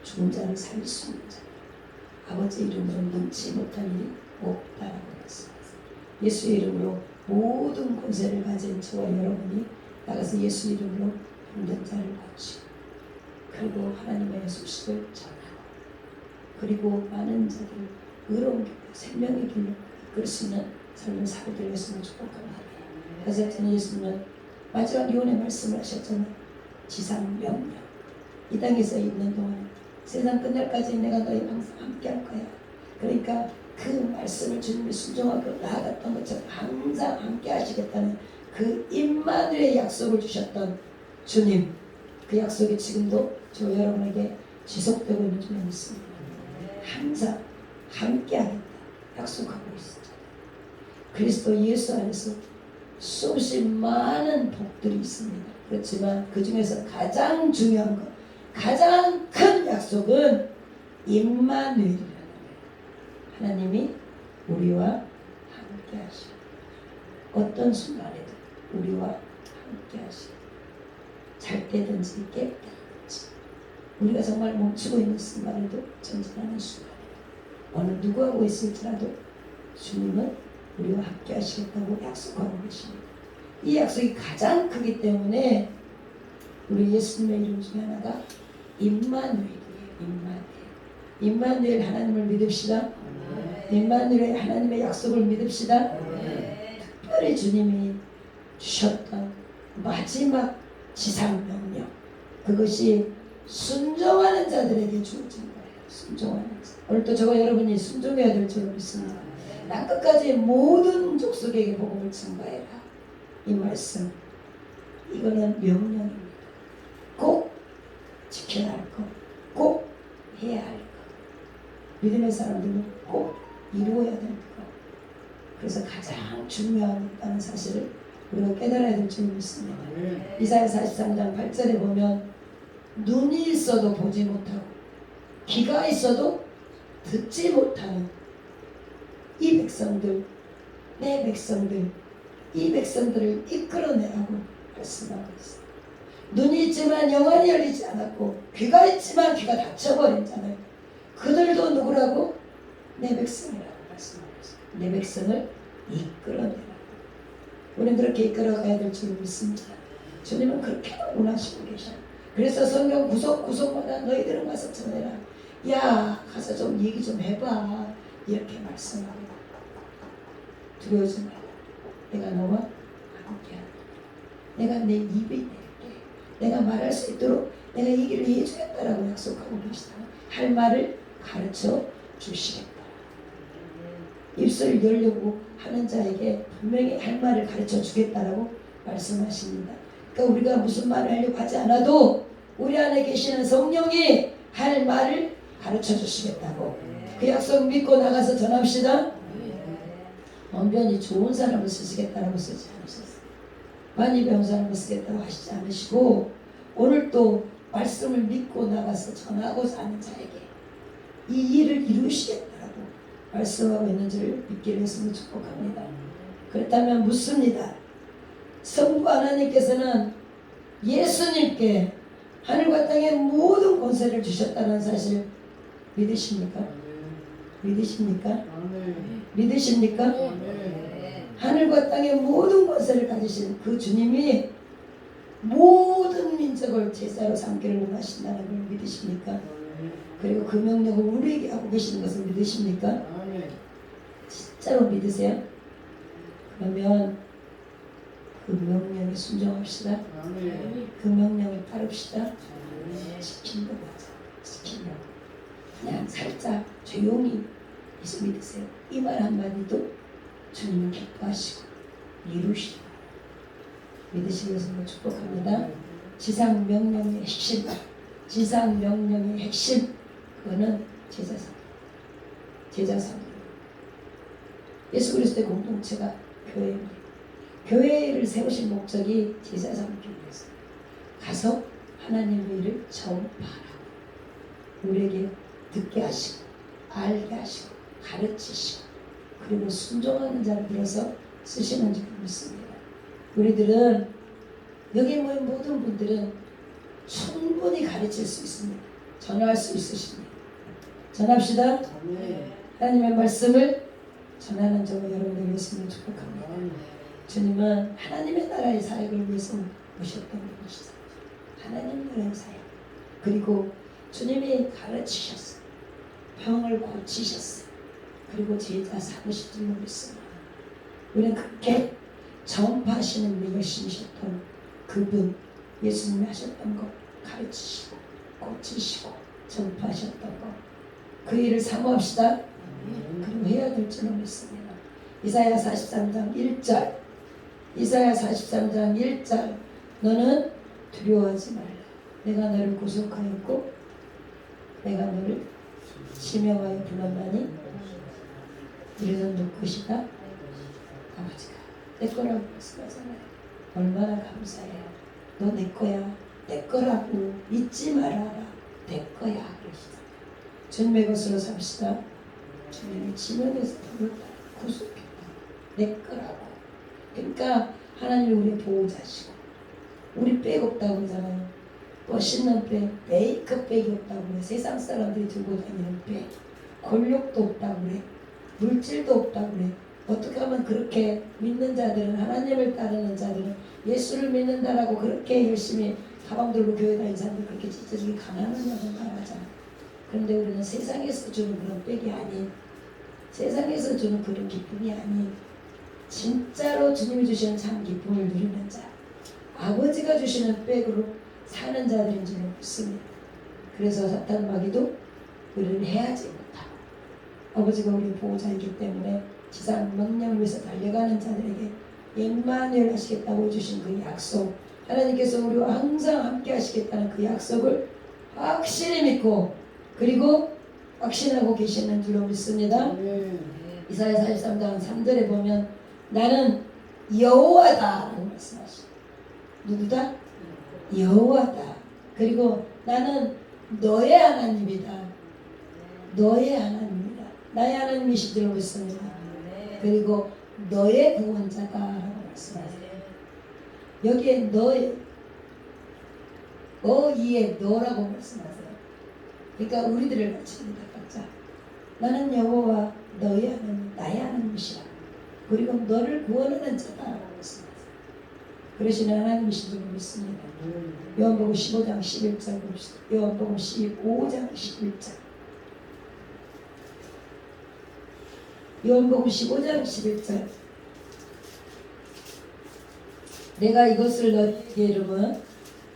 죽은 자를 살릴 수 있는 자, 아버지 이름으로 능치 못한 일이 없다라고 말씀하셨습니다. 예수의 이름으로 모든 권세를 가진 저와 여러분이 나가서 예수 이름으로 힘든 자를 고치고 그리고 하나님의 소식을 전하고 그리고 많은 자들 의로운 길, 생명의 길로 이끌 수 있는 삶을 살게 되었으면 축복합니다. 그래서 저는 예수님은 마지막 유언의 말씀을 하셨잖아요. 지상 명령. 이 땅에서 있는 동안 세상 끝날까지 내가 너희 항상 함께 할 거야. 그러니까 그 말씀을 주님이 순종하고 나아갔던 것처럼 항상 함께 하시겠다는 그 임마누엘의 약속을 주셨던 주님, 그 약속이 지금도 저 여러분에게 지속되고 있는 줄 믿습니다. 항상 함께 하겠다 약속하고 있습니다. 그리스도 예수 안에서 수없이 많은 복들이 있습니다. 그렇지만 그 중에서 가장 중요한 것, 가장 큰 약속은 임마누엘이라는 거예요. 하나님이 우리와 함께 하시고 어떤 순간에도 우리와 함께 하시고 잘 때든지 깰 때든지 우리가 정말 멈추고 있는 순간에도 전진하는 순간에도 어느 누구하고 있을지라도 주님은 우리와 함께 하시겠다고 약속하고 계십니다. 이 약속이 가장 크기 때문에 우리 예수님의 이름 중에 하나가 임마누엘이에요. 임마누엘 하나님을 믿읍시다. 임마누엘 하나님의 약속을 믿읍시다. 특별히 주님이 주셨던 마지막 지상 명령, 그것이 순종하는 자들에게 주어진 거예요. 순종하는 자. 오늘 또 저와 여러분이 순종해야 될 줄 믿습니다. 난 끝까지 모든 족속에게 복음을 증거해라. 이 말씀, 이거는 명령입니다. 꼭 지켜야 할 것, 꼭 해야 할 것, 믿음의 사람들은 꼭 이루어야 될 것. 그래서 가장 중요하다는 사실을 우리가 깨달아야 될 줄 믿습니다. 이사야 43장 8절에 보면 눈이 있어도 보지 못하고 귀가 있어도 듣지 못하는 이 백성들, 내 백성들, 이 백성들을 이끌어내라고 말씀하고 있습니다. 눈이 있지만 영안이 열리지 않았고 귀가 있지만 귀가 닫혀버렸잖아요. 그들도 누구라고? 내 백성이라고 말씀하고 있습니다. 내 백성을 이끌어내라. 우리는 그렇게 이끌어가야 될 줄 믿습니다. 주님은 그렇게 원하시고 계셔. 그래서 성경 구석구석마다 너희들은 가서 전해라. 야, 가서 좀 얘기 좀 해봐. 이렇게 말씀하고 두려워하지 말라. 내가 너와 함께하라. 내가 내 입이 될게. 내가 말할 수 있도록 내가 이 길을 해주겠다라고 약속하고 계시다. 할 말을 가르쳐 주시겠다. 입술을 열려고 하는 자에게 분명히 할 말을 가르쳐 주겠다라고 말씀하십니다. 그러니까 우리가 무슨 말을 하려고 하지 않아도 우리 안에 계시는 성령이 할 말을 가르쳐 주시겠다고 그 약속 믿고 나가서 전합시다. 언변이 좋은 사람을 쓰시겠다라고 쓰지 않으셨어요. 많이 배운 사람을 쓰겠다고 하시지 않으시고 오늘 또 말씀을 믿고 나가서 전하고자 하는 자에게 이 일을 이루시겠다라고 말씀하고 있는지를 믿기를 했으면 축복합니다. 그렇다면 묻습니다. 성부 하나님께서는 예수님께 하늘과 땅의 모든 권세를 주셨다는 사실 믿으십니까? 믿으십니까?
아멘.
믿으십니까?
아멘.
하늘과 땅의 모든 권세를 가지신 그 주님이 모든 민족을 제사로 삼기를 원하신다는 걸 믿으십니까?
아멘.
그리고 그 명령을 우리에게 하고 계시는 것을 믿으십니까?
아멘.
진짜로 믿으세요? 그러면 그 명령에 순종합시다.
아멘.
그 명령을 따릅시다.
아멘.
지킨다고 하자. 지키려고. 그냥 살짝 조용히 예수 믿으세요. 이 말 한마디도 주님은 기뻐하시고 이루시고 믿으시는 것을 축복합니다. 지상 명령의 핵심, 지상 명령의 핵심, 그거는 제자상, 제자상. 예수 그리스도의 공동체가 교회입니다. 교회를 세우신 목적이 제자 삼기 위해서 가서 하나님의 일을 전파하라고 우리에게 듣게 하시고 알게 하시고 가르치시고 그리고 순종하는 자를 들어서 쓰시는 줄 믿습니다. 우리들은 여기 모인 모든 분들은 충분히 가르칠 수 있습니다. 전할 수 있으십니다. 전합시다.
아멘.
하나님의 말씀을 전하는 저와 여러분들 되었으면 축복합니다.
아멘.
주님은 하나님의 나라의 사역을 위해서 오셨던 분이시죠. 하나님 나라의 사역. 그리고 주님이 가르치셨어요. 병을 고치셨어요. 그리고 제자 삼으실 줄 믿습니다. 우리는 그렇게 전파하시는 일에 열심히셨던 그분, 예수님이 하셨던 것 가르치시고 고치시고 전파하셨던 것, 그 일을 사모합시다. 그리고 해야 될 줄로 믿습니다. 이사야 43장 1절, 이사야 43장 1절, 너는 두려워하지 말라. 내가 너를 구속하였고 내가 너를 지명하여 불렀나니 이르는 누 것이다. 아버지가 내 거라고 말씀하잖아요. 얼마나 감사해요. 너 내 거야. 내 거라고 잊지 말아라. 내 거야. 그러시잖아요. 주님의 것으로 삽시다. 주님이 지면에서 불렀다. 구속했다. 내 거라고. 그러니까 하나님이 우리 보호자시고 우리 백 없다고 그러잖아요. 멋있는 백, 메이크업백이 없다고 그래. 세상 사람들이 들고 다니는 백. 권력도 없다고 그래. 물질도 없다고 그래. 어떻게 하면 그렇게 믿는 자들은, 하나님을 따르는 자들은 예수를 믿는다라고 그렇게 열심히 가방 들고 교회 다니는 사람들 그렇게 진짜 저기 가난하냐고 말하잖아. 그런데 우리는 세상에서 주는 그런 백이 아닌, 세상에서 주는 그런 기쁨이 아닌 진짜로 주님이 주시는 참 기쁨을 누리는 자, 아버지가 주시는 백으로 사는 자들인 줄 믿습니다. 그래서 사탄 마귀도 우리를 해하지 못하고 아버지가 우리 보호자이기 때문에 지상 명령을 위해서 달려가는 자들에게 임마누엘 하시겠다고 해주신 그 약속, 하나님께서 우리와 항상 함께 하시겠다는 그 약속을 확실히 믿고 그리고 확신하고 계시는 줄로 믿습니다. 이사야 43장 3절에 보면 나는 여호와다 라고 말씀하시죠. 누구다? 여호와다. 그리고 나는 너의 하나님이다. 너의 하나님이다. 나의 하나님이시 줄로 믿습니다. 그리고 너의 구원자다 라고 말씀하세요. 여기에 너의 어이에 너라고 말씀하세요. 그러니까 우리들을 가르칩니다. 각자 나는 여호와 너의 하나님, 나의 하나님이시라. 그리고 너를 구원하는 자다라고 말씀하세요. 그러시는 하나님이신 줄 믿습니다. 요한복음 15장 11절 봅시다. 요한복음 15장 11절. 요한복음 15장 11절. 내가 이것을 너희에게 이르면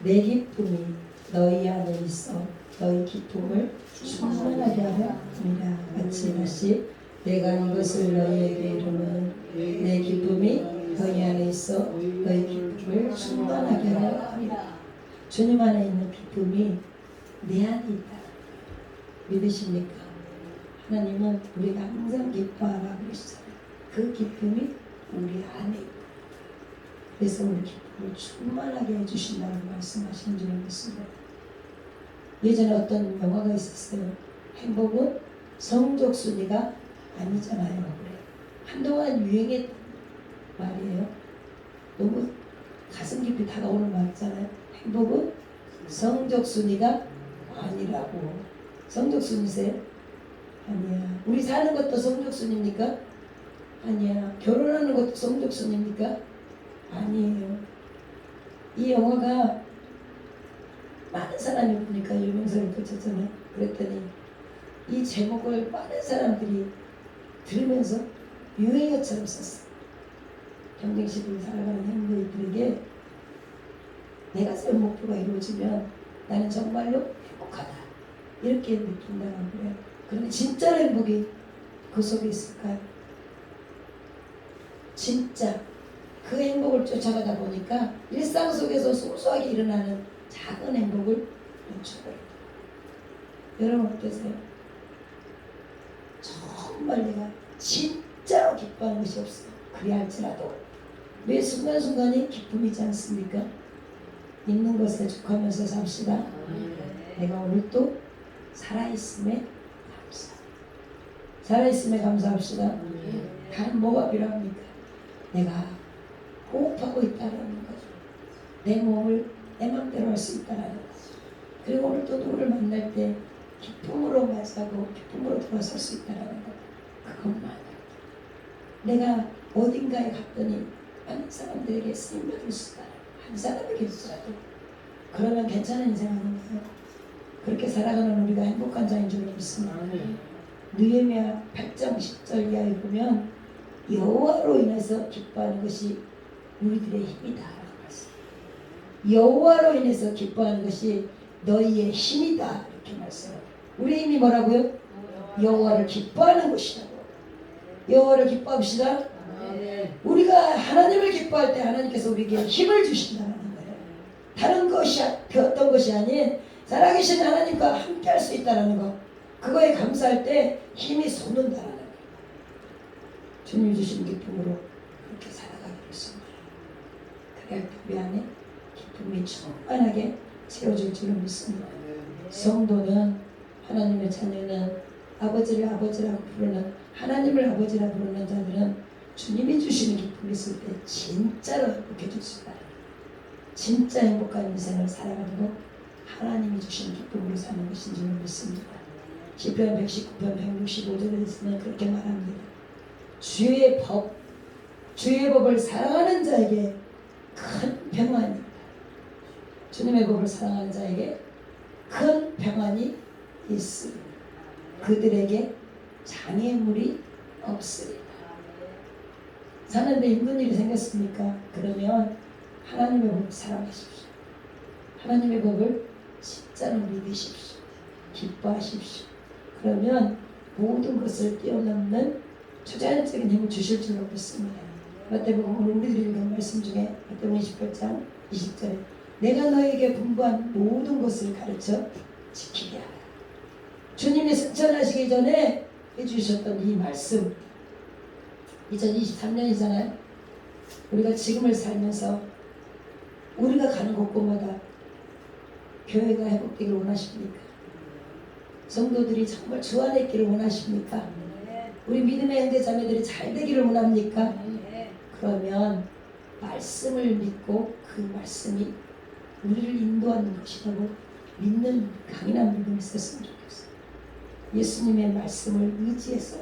내 기쁨이 너희 안에 있어 너희 기쁨을 충만하게 하려 함이라. 같이 다시 내가 이것을 너희에게 이르면 내 기쁨이 너희 안에 있어 너희 기쁨을 충만하게 하려 함이라. 주님 안에 있는 기쁨이 내 안에 있다. 믿으십니까? 하나님은 우리가 항상 기뻐하라 그러시잖아요. 그 기쁨이 우리 안에 있고 그래서 우리 기쁨을 충만하게 해주신다고 말씀하시는 줄 믿습니다. 예전에 어떤 영화가 있었어요. 행복은 성적 순위가 아니잖아요. 그래. 한동안 유행했던 말이에요. 너무 가슴 깊이 다가오는 말이잖아요. 행복은 성적 순위가 아니라고. 성적 순위세요? 아니야. 우리 사는 것도 성적 순위입니까? 아니야. 결혼하는 것도 성적 순위입니까? 아니에요. 이 영화가 많은 사람이 보니까 유명세를 붙였잖아요. 그랬더니 이 제목을 많은 사람들이 들으면서 유행어처럼 썼어. 경쟁시대를 살아가는 행복이들에게 내가 세운 목표가 이루어지면 나는 정말로 행복하다. 이렇게 느낀다는 거예요. 그런데 진짜 행복이 그 속에 있을까요? 진짜 그 행복을 쫓아가다 보니까 일상 속에서 소소하게 일어나는 작은 행복을 놓쳐버려요. 여러분 어떠세요? 정말 내가 진짜로 기뻐하는 것이 없어. 그리 할지라도 매 순간순간이 기쁨이지 않습니까? 있는 것에 족하면서 삽시다. 내가 오늘 또 살아있음에 감사. 살아있음에 감사합시다. 단 뭐가 필요합니까? 내가 호흡하고 있다는 거죠. 내 몸을 내 맘대로 할 수 있다는 거죠. 그리고 오늘 또 누구를 만날 때 기쁨으로 맞이하고 기쁨으로 돌아설 수 있다는 거. 그것만. 내가 어딘가에 갔더니 많은 사람들에게 쓰임받을 수 있다. 한 사람에게서라도. 그러면 괜찮은 인생 아닌가요? 그렇게 살아가는 우리가 행복한 자인 줄 믿습니다. 느헤미야 8장 10절 이하에 보면 여호와로 인해서 기뻐하는 것이 우리들의 힘이다 라고 말씀. 여호와로 인해서 기뻐하는 것이 너희의 힘이다 이렇게 말씀해요. 우리의 힘이 뭐라고요? 여호와를 기뻐하는 것이라고. 여호와를 기뻐합시다. 우리가 하나님을 기뻐할 때 하나님께서 우리에게 힘을 주신다는 거예요. 다른 것이 그 어떤 것이 아닌 살아계신 하나님과 함께 할 수 있다는 거. 그거에 감사할 때 힘이 솟는다는 거예요. 주님 주신 기쁨으로 그렇게 살아가기로 했습니다. 그래야 우리 안에 기쁨이 충만하게 채워질 줄을 믿습니다. 성도는 하나님의 자녀는 아버지를 아버지라고 부르는 하나님을 아버지라 부르는 자들은 주님이 주시는 기쁨이 있을 때 진짜로 행복해질 수 있다. 진짜 행복한 인생을 살아가는 것 하나님이 주시는 기쁨으로 사는 것인 줄 믿습니다. 시편 119편 165절에서는 그렇게 말합니다. 주의 법을 사랑하는 자에게 큰 평안이 있다. 주님의 법을 사랑하는 자에게 큰 평안이 있으리. 그들에게 장애물이 없으리라. 사는데 힘든 일이 생겼습니까? 그러면 하나님의 법을 사랑하십시오. 하나님의 법을 진짜로 믿으십시오. 기뻐하십시오. 그러면 모든 것을 뛰어넘는 초자연적인 힘을 주실 줄로 믿습니다. 마태복음 오늘 우리들이 읽은 말씀 중에 마태복음 28장 20절에 내가 너에게 분부한 모든 것을 가르쳐 지키게 하라. 주님이 승천하시기 전에 해주셨던 이 말씀 2023년이잖아요. 우리가 지금을 살면서 우리가 가는 곳곳마다 교회가 회복되기를 원하십니까? 성도들이 정말 주 안에 있기를 원하십니까? 우리 믿음의 형제 자매들이 잘 되기를 원합니까? 그러면 말씀을 믿고 그 말씀이 우리를 인도하는 것이라고 믿는 강인한 믿음이 있었으면 좋겠어요. 예수님의 말씀을 의지해서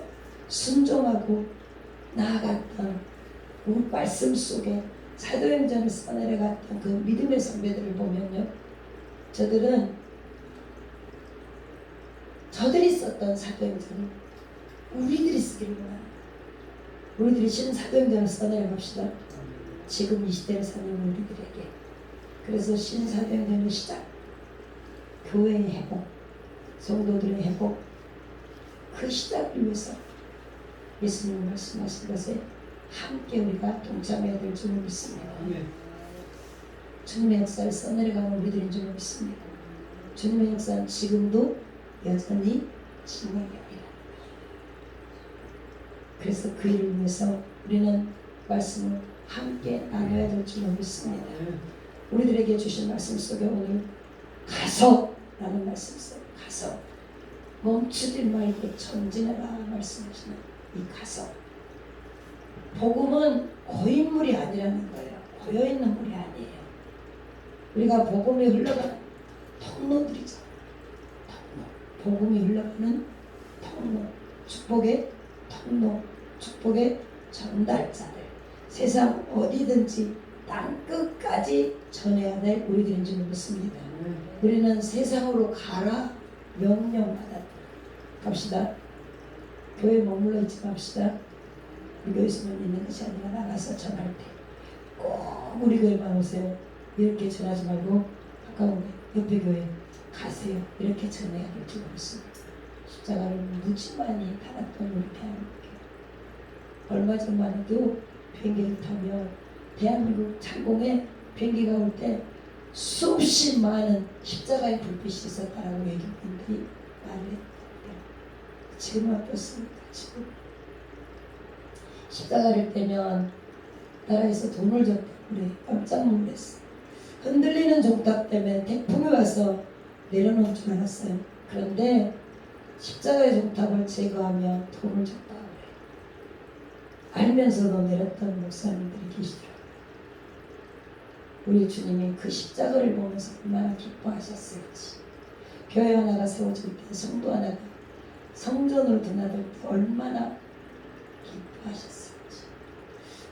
순종하고 나아갔던 그 말씀 속에 사도행전을 써내려갔던 그 믿음의 선배들을 보면요, 저들이 썼던 사도행전을 우리들이 쓰기를 원합니다. 우리들이 신사도행전을 써내려갑시다. 지금 이 시대를 사는 우리들에게. 그래서 신사도행전의 시작, 교회의 회복, 성도들의 회복, 그 시작을 위해서 예수님이 말씀하신 것에 함께 우리가 동참해야 될 줄을 믿습니다. 주님의 역사를 써내려가는 우리들인 줄 믿습니다. 주님의 역사는 지금도 여전히 진행됩니다. 그래서 그 일을 위해서 우리는 말씀을 함께 나눠야 될 줄로 믿습니다. 우리들에게 주신 말씀 속에 오늘 가서 라는 말씀 속에 가서 멈추지 말고 전진해라 말씀하시는 이 가서. 복음은 고인물이 아니라는 거예요. 고여있는 물이 아니에요. 우리가 복음이 흘러가는 통로들이죠. 통로. 복음이 흘러가는 통로. 축복의 통로. 축복의 전달자들. 세상 어디든지 땅 끝까지 전해야 될 우리들인 줄 믿습니다. 우리는 세상으로 가라 명령받았다. 갑시다. 교회에 머물러 있지 맙시다. 우리 교회에서만 있는 것이 아니라 나가서 전할 때 꼭 우리 교회만 오세요. 이렇게 전하지 말고 가까운 옆에 교회 가세요. 이렇게 전해야 될 줄 믿습니다. 십자가를 무지 많이 달았던 우리 대한민국. 얼마 전만 해도 비행기를 타면 대한민국 상공에 비행기가 올 때 수없이 많은 십자가의 불빛이 있었다라고 외교인들이 말을 했거든요. 지금은 어떻습니까? 지금 십자가를 떼면 나라에서 돈을 줬다고 그래. 깜짝 놀랐어. 흔들리는 종탑 때문에 태풍이 와서 내려놓을 줄 알았어요. 그런데 십자가의 종탑을 제거하며 돈을 줬다고 그래. 알면서도 내렸던 목사님들이 계시더라고요. 우리 주님이 그 십자가를 보면서 얼마나 기뻐하셨을지. 교회 하나가 세워질 때, 성도 하나가 성전으로 드나들 때 얼마나 기뻐하셨을지.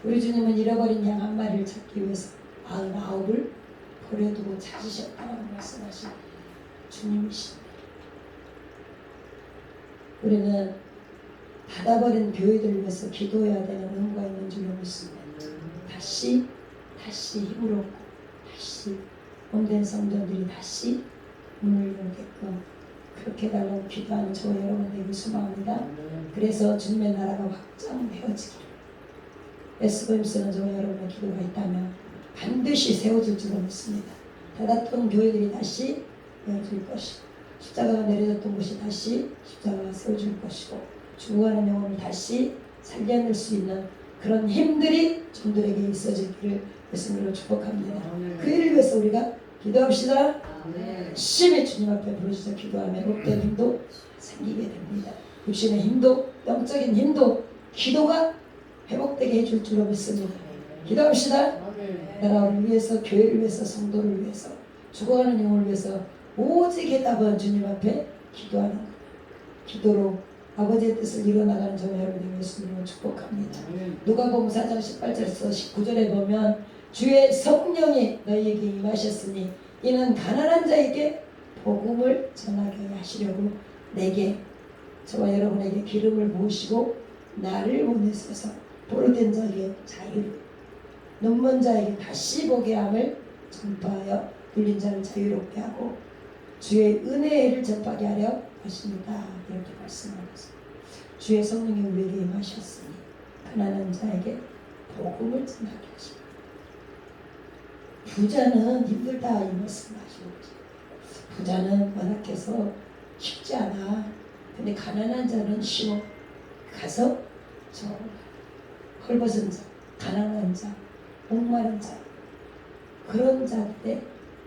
우리 주님은 잃어버린 양 한 마리를 찾기 위해서 99을 버려두고 찾으셨다고 말씀하신 주님이신데, 우리는 닫아버린 교회들을 위해서 기도해야 되는 의무가 있는 줄 믿습니다. 다시 힘을 얻고 다시 몸된 성전들이 다시 문을 열게끔 그렇게 해달라고 기도하는 저와 여러분 되길 소망합니다. 그래서 주님의 나라가 확장되어지기를 SBMC는 저와 여러분의 기도가 있다면 반드시 세워질 줄 믿습니다. 닫았던 교회들이 다시 열어질 것이고, 십자가가 내려졌던 곳이 다시 십자가가 세워질 것이고, 죽어가는 영혼을 다시 살려낼 수 있는 그런 힘들이 종들에게 있어지기를 예수님으로 축복합니다. 그 일을 위해서 우리가 기도합시다. 열심히 주님 앞에 부르짖어 기도하면 못된 힘도 생기게 됩니다. 육신의 힘도 영적인 힘도 기도가 회복되게 해줄 줄로 믿습니다. 기도합시다. 나라를 위해서, 교회를 위해서, 성도를 위해서, 죽어가는 영혼을 위해서 오직 해답은 주님 앞에 기도하는 것. 기도로 아버지의 뜻을 이뤄나가는 저와 여러분들 예수님을 축복합니다. 누가복음 4장 18절에서 19절에 보면 주의 성령이 너희에게 임하셨으니 이는 가난한 자에게 복음을 전하게 하시려고 내게, 저와 여러분에게 기름을 부으시고 나를 보내셔서 도로된 자에게 자유를, 눈먼 자에게 다시 보게 함을 전파하여 눌린 자를 자유롭게 하고 주의 은혜를 전파하게 하려 하십니다. 이렇게 말씀하면서 주의 성령이 우리에게 임하셨으니 가난한 자에게 복음을 전하게 하십니다. 부자는 힘들다 이 말씀 하시고, 부자는 완악해서 쉽지 않아. 근데 가난한 자는 쉬워. 가서 저 헐벗은 자, 가난한 자, 목마른 자, 그런 자들에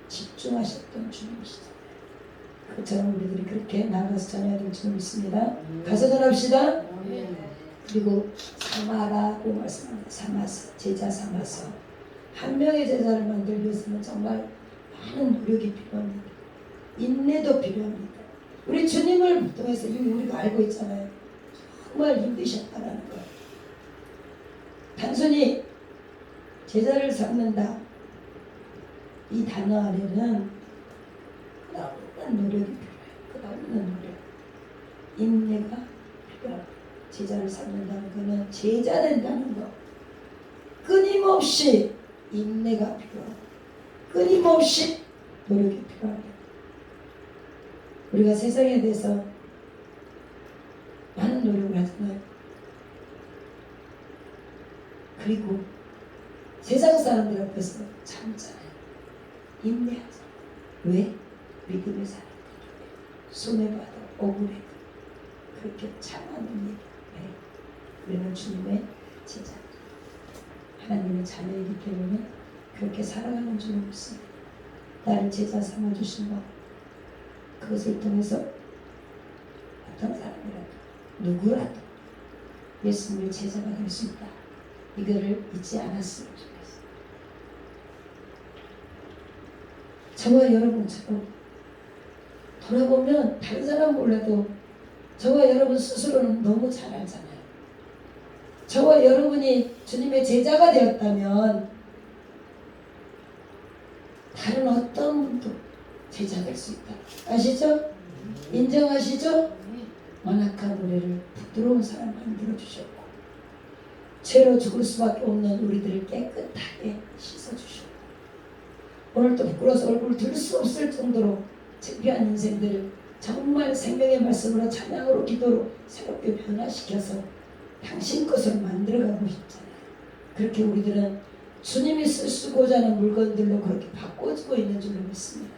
집중하셨던 주님이시잖아요. 그처럼 우리들이 그렇게 나가서 전해야 될 줄 믿습니다. 가서 전합시다. 그리고 삼아라고 말씀합니다. 삼아서, 제자 삼아서. 한 명의 제자를 만들기 위해서는 정말 많은 노력이 필요합니다. 인내도 필요합니다. 우리 주님을 통해서 우리가 알고 있잖아요. 정말 힘드셨다라는 걸. 단순히 제자를 삼는다 이 단어 안에는 끝없는 노력이 필요해요. 끝없는 노력, 인내가 필요합니다. 제자를 삼는다는 것은 제자 된다는 것, 끊임없이 인내가 필요하고 끊임없이 노력이 필요합니다. 우리가 세상에 대해서 많은 노력을 하잖아요. 그리고 세상 사람들 앞에서 참잖아요. 인내하잖아요. 왜? 믿음의 사람들 손해봐도 억울해도 그렇게 참아는 일. 왜? 우리는 주님의 제자, 하나님의 자녀이기 때문에 그렇게 살아가는 줄 믿습니다. 나를 제자 삼아주신 것, 그것을 통해서 어떤 사람이라도 누구라도 예수님의 제자가 될 수 있다. 이거를 잊지 않았으면 좋겠어요. 저와 여러분처럼 돌아보면 다른 사람 몰라도 저와 여러분 스스로는 너무 잘 알잖아요. 저와 여러분이 주님의 제자가 되었다면 다른 어떤 분도 제자 될 수 있다. 아시죠? 인정하시죠? 완악한 우리를 부드러운 사람 만들어 주셨고 죄로 죽을 수밖에 없는 우리들을 깨끗하게 씻어 주셨고 오늘도 부끄러워서 얼굴을 들 수 없을 정도로 창피한 인생들을 정말 생명의 말씀으로 찬양으로 기도로 새롭게 변화시켜서 당신 것으로 만들어가고 싶잖아요. 그렇게 우리들은 주님이 쓰고자 하는 물건들로 그렇게 바꿔주고 있는 줄로 믿습니다.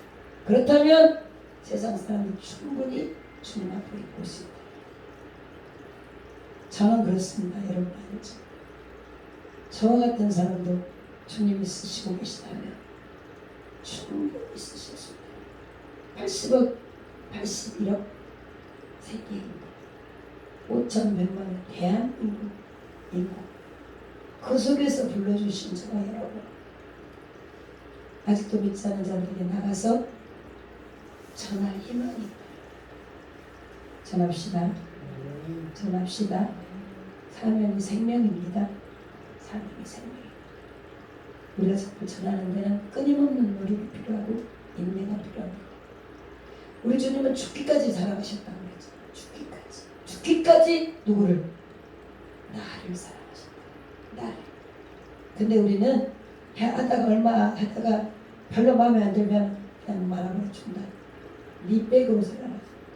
그렇다면 세상 사람이 충분히 주님 앞에 올 수 있다. 저는 그렇습니다. 여러분 알죠? 저와 같은 사람도 주님이 쓰시고 계시다면 충분히 쓰셨습니다. 80억, 81억 세계 인구, 5천 몇만의 대한민국 인구, 그 속에서 불러주신 저와 여러분, 아직도 믿지 않는 자들에게 나가서 전할 희망이 있다. 전합시다. 전합시다. 사명이 생명입니다. 사명이 생명입니다. 우리가 자꾸 전하는 데는 끊임없는 노력이 필요하고 인내가 필요합니다. 우리 주님은 죽기까지 사랑하셨다고 그랬죠. 죽기까지. 죽기까지 누구를? 나를 사랑하셨다. 나를. 근데 우리는 하다가 얼마 하다가 별로 마음에 안 들면 그냥 말하고 준다. 네 백으로 살아라.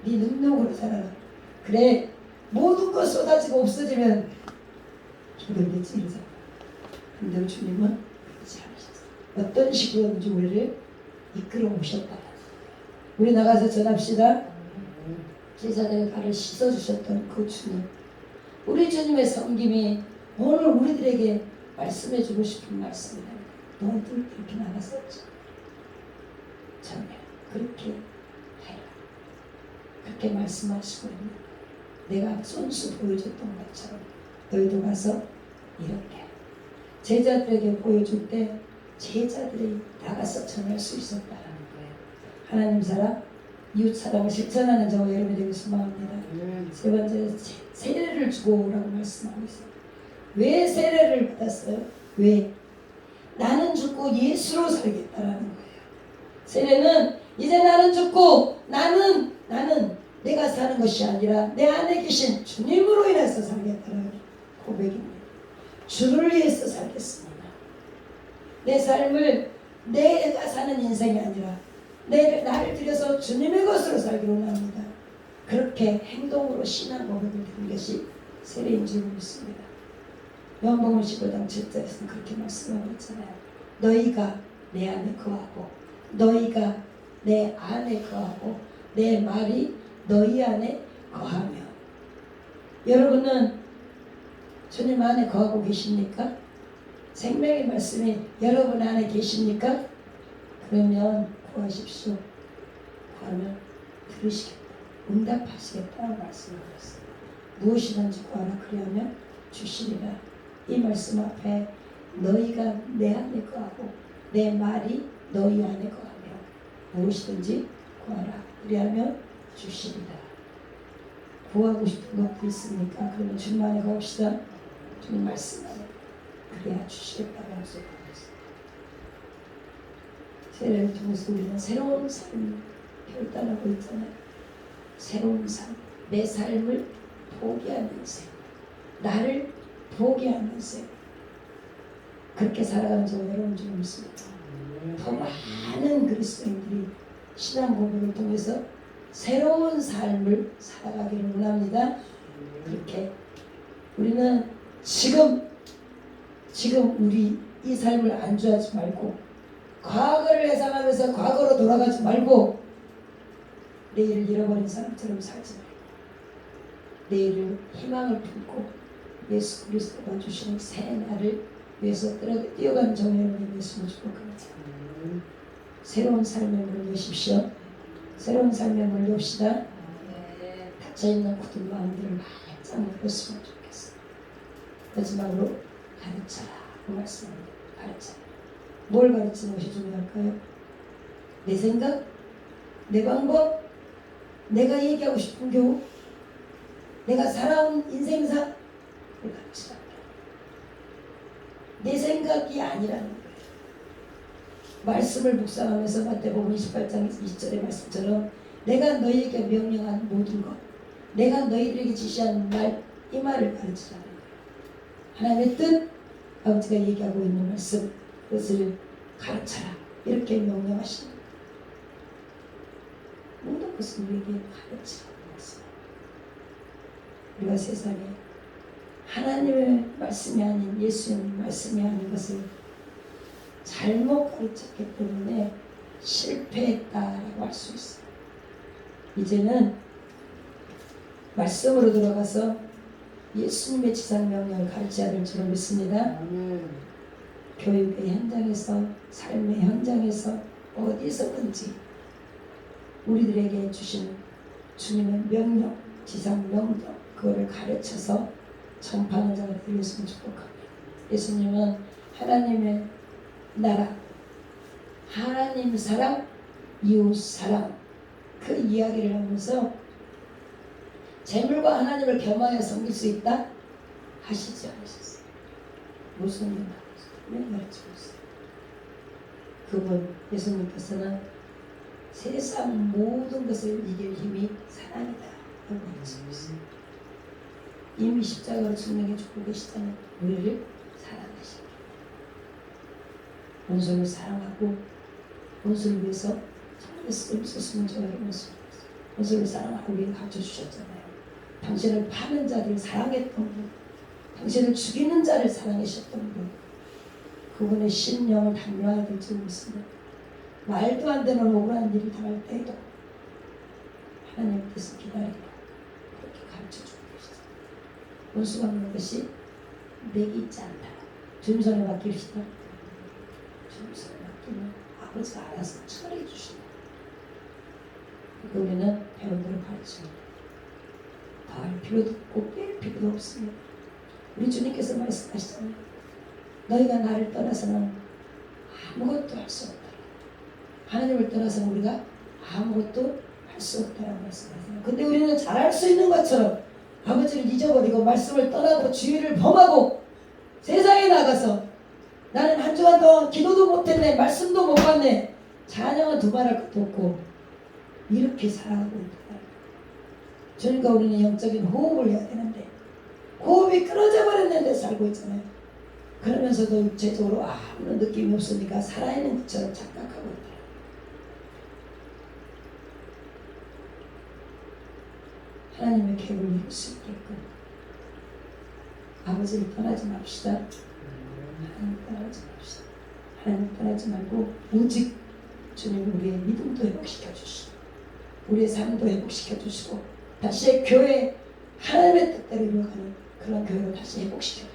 네 능력으로 살아라. 그래 모든 것 쏟아지고 없어지면 힘들겠지 이러잖아. 근데 주님은 그렇지 않으셨어요. 어떤 식으로든지 우리를 이끌어 오셨다. 우리 나가서 전합시다. 제자들의 발을 씻어주셨던 그 주님, 우리 주님의 섬김이 오늘 우리들에게 말씀해주고 싶은 말씀이다. 너희들 이렇게 나가서지. 전혀 그렇게 해라. 그렇게 말씀하시고 있는 내가 손수 보여줬던 것처럼 너희도 가서 이렇게 제자들에게 보여줄 때 제자들이 나가서 전할 수 있었다라는 거예요. 하나님 사랑, 이웃 사랑을 실천하는 저와 여러분이 되길 소망합니다. 세 번째, 세례를 주고 오라고 말씀하고 있어요. 왜 세례를 받았어요? 왜? 나는 죽고 예수로 살겠다라는 거예요. 세례는 이제 나는 죽고 나는 내가 사는 것이 아니라 내 안에 계신 주님으로 인해서 살겠다는 고백입니다. 주를 위해서 살겠습니다. 내 삶을 내가 사는 인생이 아니라 나를 들여서 주님의 것으로 살기로 합니다. 그렇게 행동으로 신앙 고백을 드린 것이 세례인 줄 믿습니다. 요한복음 15장 7절에서는 그렇게 말씀하고 있잖아요. 너희가 내 안에 거하고 너희가 내 안에 거하고 내 말이 너희 안에 거하며. 여러분은 주님 안에 거하고 계십니까? 생명의 말씀이 여러분 안에 계십니까? 그러면 구하십시오. 구하면 들으시겠다. 응답하시겠다고 말씀하셨어요. 무엇이든지 구하라 그리하면 주시리라. 이 말씀 앞에 너희가 내 안에 거하고 내 말이 너희 안에 거하며 무엇이든지 구하라 그리하면 주시리라. 구하고 싶은 것도 있습니까? 그러면 주님 안에 거합시다. 주님 말씀 안에 그래야 주시겠다고 약속하셨습니다. 세례를 통해서 우리는 새로운 삶을 결단하고 있잖아요. 새로운 삶, 내 삶을 포기하는 생, 나를 포기하는 생, 그렇게 살아가는 저 여러분 줄 믿습니다. 더 많은 그리스도인들이 신앙 고백을 통해서 새로운 삶을 살아가기를 원합니다. 그렇게 우리는 지금 우리 이 삶을 안주하지 말고 과거를 회상하면서 과거로 돌아가지 말고 내일을 잃어버린 사람처럼 살지 말고 내일을 희망을 품고 예수 그리스도가 주시는 새 날을 위해서 뛰어가는 저 여러분이 되었으면 축복합니다. 새로운 삶의 문을 여십시오. 새로운 삶의 문을 엽시다. 닫혀있는 굳은 마음들을 활짝 열었으면 좋겠어요. 마지막으로 가르쳐라 그 말씀입니다. 가르쳐라. 뭘 가르치는 것이 중요할까요? 내 생각? 내 방법? 내가 얘기하고 싶은 교훈, 내가 살아온 인생사를 가르치라. 내 생각이 아니라는 거예요. 말씀을 묵상하면서 마태복음 28장 2절의 말씀처럼 내가 너희에게 명령한 모든 것, 내가 너희들에게 지시한 말, 이 말을 가르치라는 거예요. 하나님의 뜻, 아버지가 얘기하고 있는 말씀, 그것을 가르쳐라. 이렇게 명령하시는 거예요. 모든 것을 우리에게 가르치라는 말씀. 우리가 세상에 하나님의 말씀이 아닌 예수님 말씀이 아닌 것을 잘못 가르쳤기 때문에 실패했다라고 할 수 있어요. 이제는 말씀으로 들어가서 예수님의 지상명령을 가르쳐야 될 줄 믿습니다. 교육의 현장에서, 삶의 현장에서, 어디서든지 우리들에게 주신 주님의 명령, 지상명령, 그거를 가르쳐서 전파하는 자가 되었으면 축복합니다. 예수님은 하나님의 나라, 하나님 사랑, 이웃 사랑, 그 이야기를 하면서 재물과 하나님을 겸하여 섬길 수 있다 하시지 않으셨어요. 무슨 일 하셨어요? 맨날 죽었어요. 그분 예수님께서는 세상 모든 것을 이길 힘이 사랑이다 라고 말씀하셨어요. 이미 십자가로 증명해 주고 계시다는 우리를 사랑하십니다. 원수를 사랑하고 원수를 위해서 정말 쓰시는 줄 알면서 원수를 사랑하고 우리를 가르쳐주셨잖아요. 당신을 파는 자를 사랑했던 분, 당신을 죽이는 자를 사랑하셨던 분, 그분의 심령을 담요해야 될 줄 믿습니다. 말도 안 되는 억울한 일을 당할 때에도 하나님께서 기다리라 그렇게 가르쳐주고 계시죠. 원수 갚는 것이 내게 있지 않다. 주님 손에 맡깁시다. 주님 손에 맡기면 아버지가 알아서 처리해 주신다. 우리는 배운 대로 가르칩니다. 더할 필요도 없고 뺄 필요도 없습니다. 우리 주님께서 말씀하시잖아요. 너희가 나를 떠나서는 아무것도 할 수 없다. 하나님을 떠나서는 우리가 아무것도 할 수 없다라고 말씀하세요. 근데 우리는 잘할 수 있는 것처럼 아버지를 잊어버리고 말씀을 떠나고 주의를 범하고 세상에 나가서 나는 한 주간 동안 기도도 못했네, 말씀도 못 봤네, 자녀가 두말할 것도 없고 이렇게 살아가고 있다. 그러니까 우리는 영적인 호흡을 해야 되는데 호흡이 끊어져 버렸는데 살고 있잖아요. 그러면서도 육체적으로 아무런 느낌이 없으니까 살아있는 것처럼 착각하고 있다. 하나님의 계획을 이룰 수 있게끔 아버지를 떠나지 맙시다. 하나님 떠나지 맙시다. 하나님 떠나지 말고 오직 주님 우리의 믿음도 회복시켜 주시고 우리의 삶도 회복시켜 주시고 다시 교회 하나님의 뜻대로 이루어가는 그런 교회로 다시 회복시켜